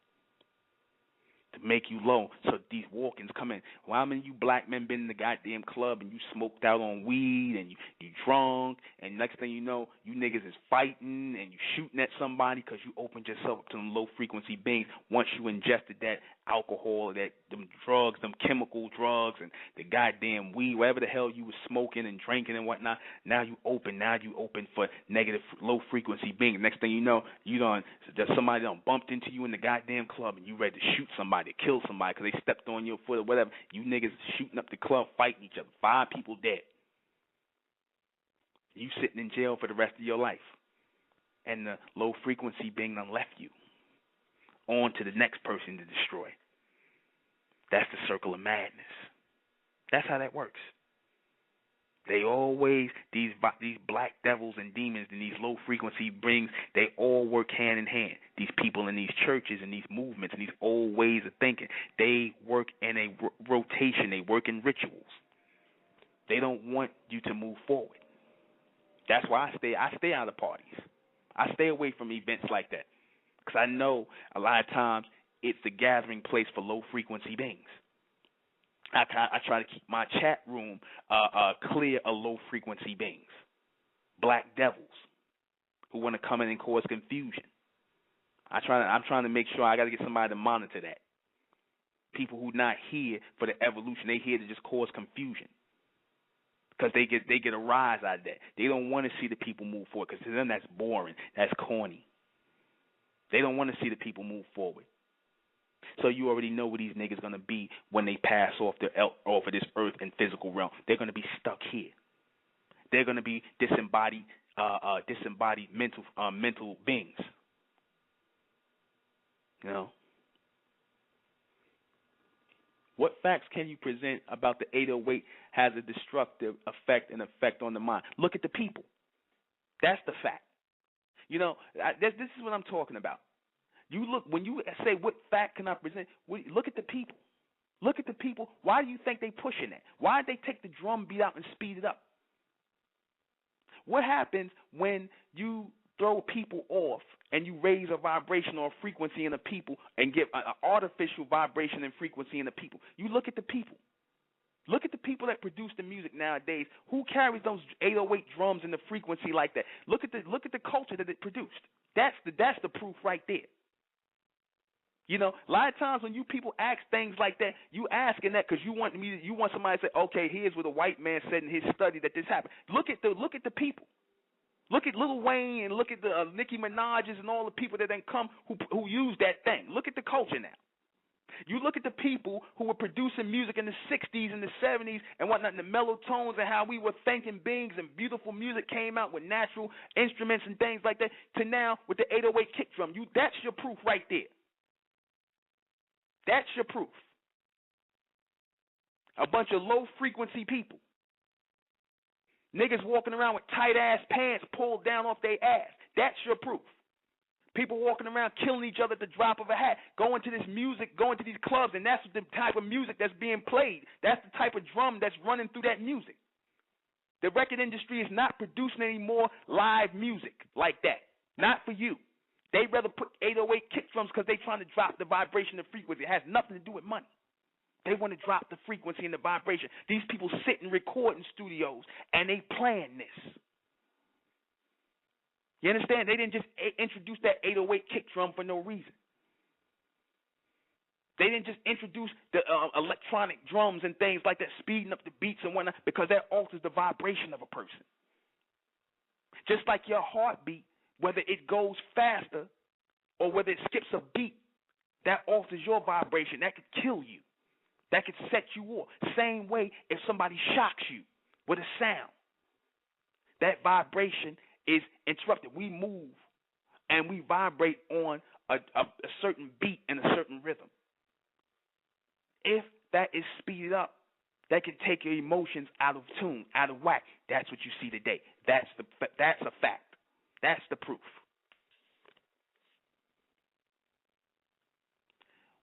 to make you low. So these Walkins come in. Well, how many of you black men been in the goddamn club and you smoked out on weed and you drunk, and next thing you know, you niggas is fighting and you shooting at somebody because you opened yourself up to them low frequency beings once you ingested that alcohol, them drugs, them chemical drugs, and the goddamn weed, whatever the hell you was smoking and drinking and whatnot. Now you open for negative low frequency beings. Next thing you know, somebody done bumped into you in the goddamn club and you ready to shoot somebody, kill somebody because they stepped on your foot or whatever. You niggas shooting up the club, fighting each other. 5 people dead. You sitting in jail for the rest of your life. And the low frequency being done left you. On to the next person to destroy. That's the circle of madness. That's how that works. They always, these black devils and demons and these low frequency beings, they all work hand in hand. These people in these churches and these movements and these old ways of thinking, they work in a rotation. They work in rituals. They don't want you to move forward. That's why I stay out of parties. I stay away from events like that. Because I know a lot of times it's the gathering place for low-frequency beings. I try to keep my chat room clear of low-frequency beings, black devils who want to come in and cause confusion. I'm trying to make sure I got to get somebody to monitor that. People who not here for the evolution, they here to just cause confusion. Because they get a rise out of that. They don't want to see the people move forward because to them that's boring, that's corny. They don't want to see the people move forward. So you already know where these niggas going to be when they pass off of this earth and physical realm. They're going to be stuck here. They're going to be disembodied disembodied mental beings. You know, what facts can you present about the 808 has a destructive effect on the mind? Look at the people. That's the fact. You know, this is what I'm talking about. You look, when you say what fact can I present, look at the people. Look at the people. Why do you think they pushing that? Why did they take the drum beat out and speed it up? What happens when you throw people off and you raise a vibration or a frequency in the people and give an artificial vibration and frequency in the people? You look at the people. Look at the people that produce the music nowadays. Who carries those 808 drums and the frequency like that? Look at the culture that it produced. That's the proof right there. You know, a lot of times when you people ask things like that, you asking that because you want somebody to say, okay, here's what a white man said in his study that this happened. Look at the people. Look at Lil Wayne and look at the Nicki Minaj's and all the people that then come who use that thing. Look at the culture now. You look at the people who were producing music in the 60s and the 70s and whatnot, and the mellow tones and how we were thinking beings and beautiful music came out with natural instruments and things like that, to now with the 808 kick drum. That's your proof right there. That's your proof. A bunch of low-frequency people. Niggas walking around with tight-ass pants pulled down off their ass. That's your proof. People walking around killing each other at the drop of a hat, going to this music, going to these clubs, and that's the type of music that's being played. That's the type of drum that's running through that music. The record industry is not producing any more live music like that. Not for you. They'd rather put 808 kick drums because they're trying to drop the vibration and frequency. It has nothing to do with money. They want to drop the frequency and the vibration. These people sit and record in studios, and they playing this. You understand? They didn't just introduce that 808 kick drum for no reason. They didn't just introduce the electronic drums and things like that, speeding up the beats and whatnot, because that alters the vibration of a person. Just like your heartbeat, whether it goes faster or whether it skips a beat, that alters your vibration. That could kill you. That could set you off. Same way if somebody shocks you with a sound. That vibration is interrupted. We move and we vibrate on a certain beat and a certain rhythm. If that is speeded up, that can take your emotions out of tune, out of whack. That's what you see today. That's a fact. That's the proof.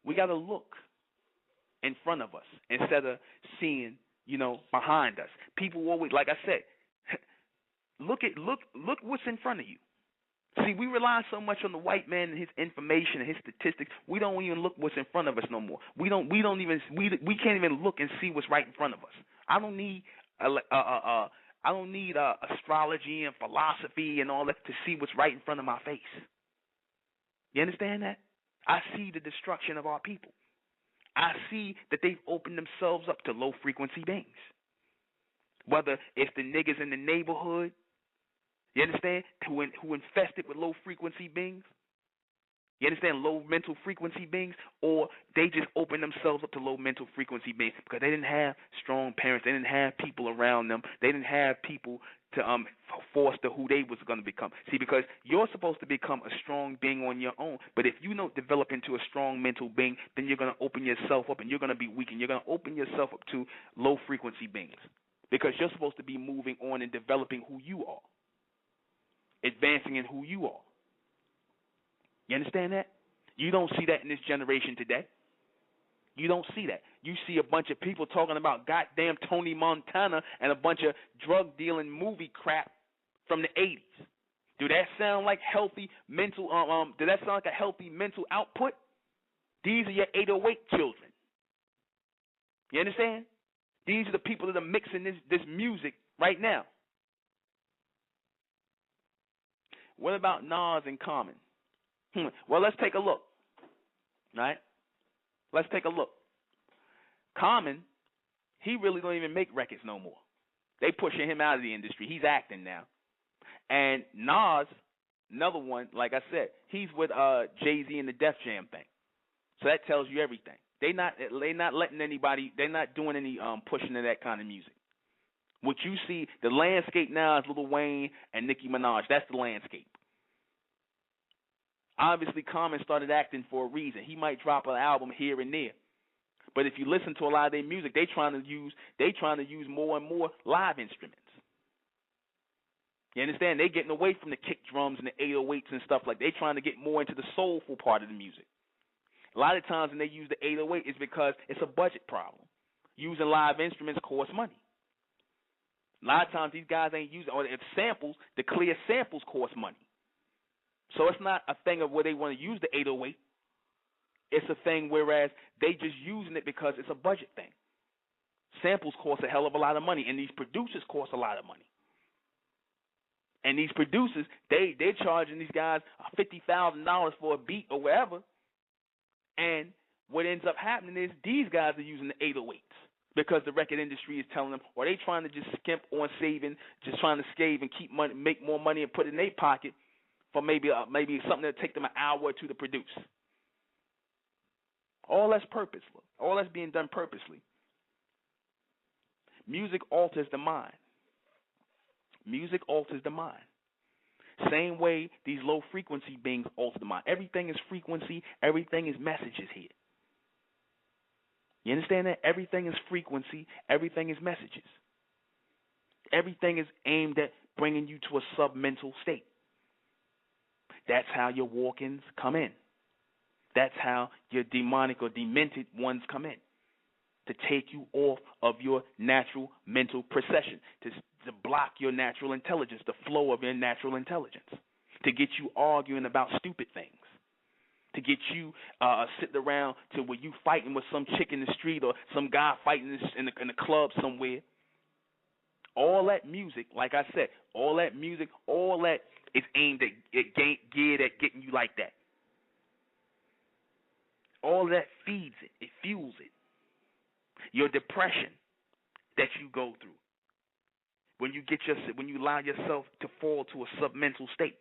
We got to look in front of us instead of seeing, behind us. People always, like I said, look what's in front of you. See, we rely so much on the white man and his information and his statistics. We don't even look what's in front of us no more. We can't even look and see what's right in front of us. I don't need astrology and philosophy and all that to see what's right in front of my face. You understand that? I see the destruction of our people. I see that they've opened themselves up to low frequency beings. Whether it's the niggas in the neighborhood, you understand, who infested with low frequency beings, you understand, low mental frequency beings, or they just open themselves up to low mental frequency beings because they didn't have strong parents, they didn't have people around them, they didn't have people to foster who they was going to become. See, because you're supposed to become a strong being on your own, but if you don't develop into a strong mental being, then you're going to open yourself up and you're going to be weak and you're going to open yourself up to low frequency beings because you're supposed to be moving on and developing who you are, advancing in who you are. You understand that? You don't see that in this generation today. You don't see that. You see a bunch of people talking about goddamn Tony Montana and a bunch of drug-dealing movie crap from the 80s. Do that sound like healthy mental do that sound like a healthy mental output? These are your 808 children. You understand? These are the people that are mixing this music right now. What about Nas and Common? Well, let's take a look. Right? Let's take a look. Common, he really don't even make records no more. They pushing him out of the industry. He's acting now. And Nas, another one, like I said, he's with Jay-Z and the Def Jam thing. So that tells you everything. They not letting anybody. They're not doing any pushing of that kind of music. What you see, the landscape now is Lil Wayne and Nicki Minaj. That's the landscape. Obviously, Common started acting for a reason. He might drop an album here and there, but if you listen to a lot of their music, they trying to use more and more live instruments. You understand? They're getting away from the kick drums and the 808s and stuff like that. They're trying to get more into the soulful part of the music. A lot of times when they use the 808, it's because it's a budget problem. Using live instruments costs money. A lot of times these guys ain't using, or if samples, the clear samples cost money. So it's not a thing of where they want to use the 808. It's a thing whereas they just using it because it's a budget thing. Samples cost a hell of a lot of money, and these producers cost a lot of money. And these producers, they're charging these guys $50,000 for a beat or whatever. And what ends up happening is these guys are using the 808s because the record industry is telling them, or they trying to just skimp on saving, just trying to save and keep money, make more money and put it in their pocket for maybe something that take them an hour or two to produce. All that's purposeful. All that's being done purposely. Music alters the mind. Music alters the mind. Same way these low frequency beings alter the mind. Everything is frequency. Everything is messages here. You understand that? Everything is frequency. Everything is messages. Everything is aimed at bringing you to a submental state. That's how your walk-ins come in. That's how your demonic or demented ones come in, to take you off of your natural mental procession, to block your natural intelligence, the flow of your natural intelligence, to get you arguing about stupid things, to get you sitting around to where you fighting with some chick in the street or some guy fighting in the club somewhere. All that music, like I said, all that music, all that is aimed at geared at getting you like that. All that feeds it. It fuels it. Your depression that you go through when you allow yourself to fall to a submental state.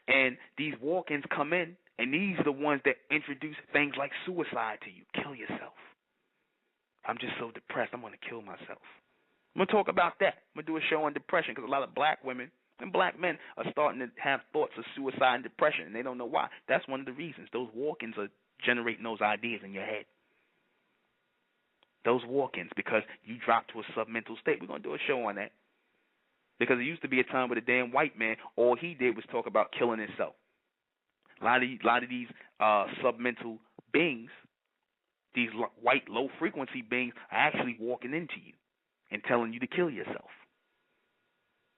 And these walk-ins come in, and these are the ones that introduce things like suicide to you. Kill yourself. I'm just so depressed, I'm going to kill myself. I'm going to talk about that. I'm going to do a show on depression because a lot of black women and black men are starting to have thoughts of suicide and depression, and they don't know why. That's one of the reasons. Those walk-ins are generating those ideas in your head. Those walk-ins, because you drop to a submental state. We're going to do a show on that. Because it used to be a time where the damn white man, all he did was talk about killing himself. A lot of these submental beings, these white low-frequency beings, are actually walking into you and telling you to kill yourself.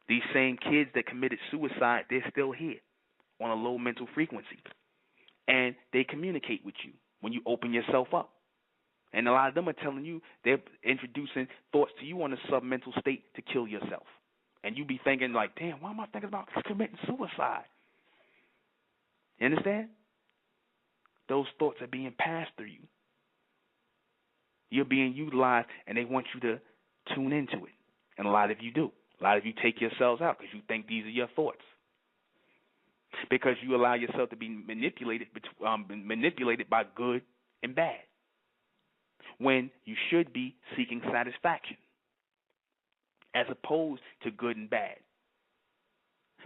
These same kids that committed suicide, they're still here on a low mental frequency. And they communicate with you when you open yourself up. And a lot of them are telling you, they're introducing thoughts to you on a submental state to kill yourself. And you be thinking like, damn, why am I thinking about committing suicide? You understand? Those thoughts are being passed through you. You're being utilized, and they want you to tune into it. And a lot of you do. A lot of you take yourselves out because you think these are your thoughts. Because you allow yourself to be manipulated by good and bad, when you should be seeking satisfaction as opposed to good and bad.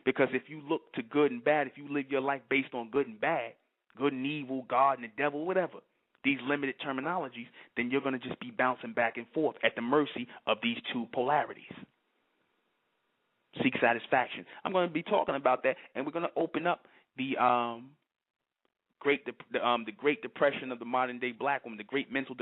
Because if you look to good and bad, if you live your life based on good and bad, good and evil, God and the devil, whatever, these limited terminologies, then you're going to just be bouncing back and forth at the mercy of these two polarities. Seek satisfaction. I'm going to be talking about that, and we're going to open up the Great Depression of the modern day black woman, the Great Mental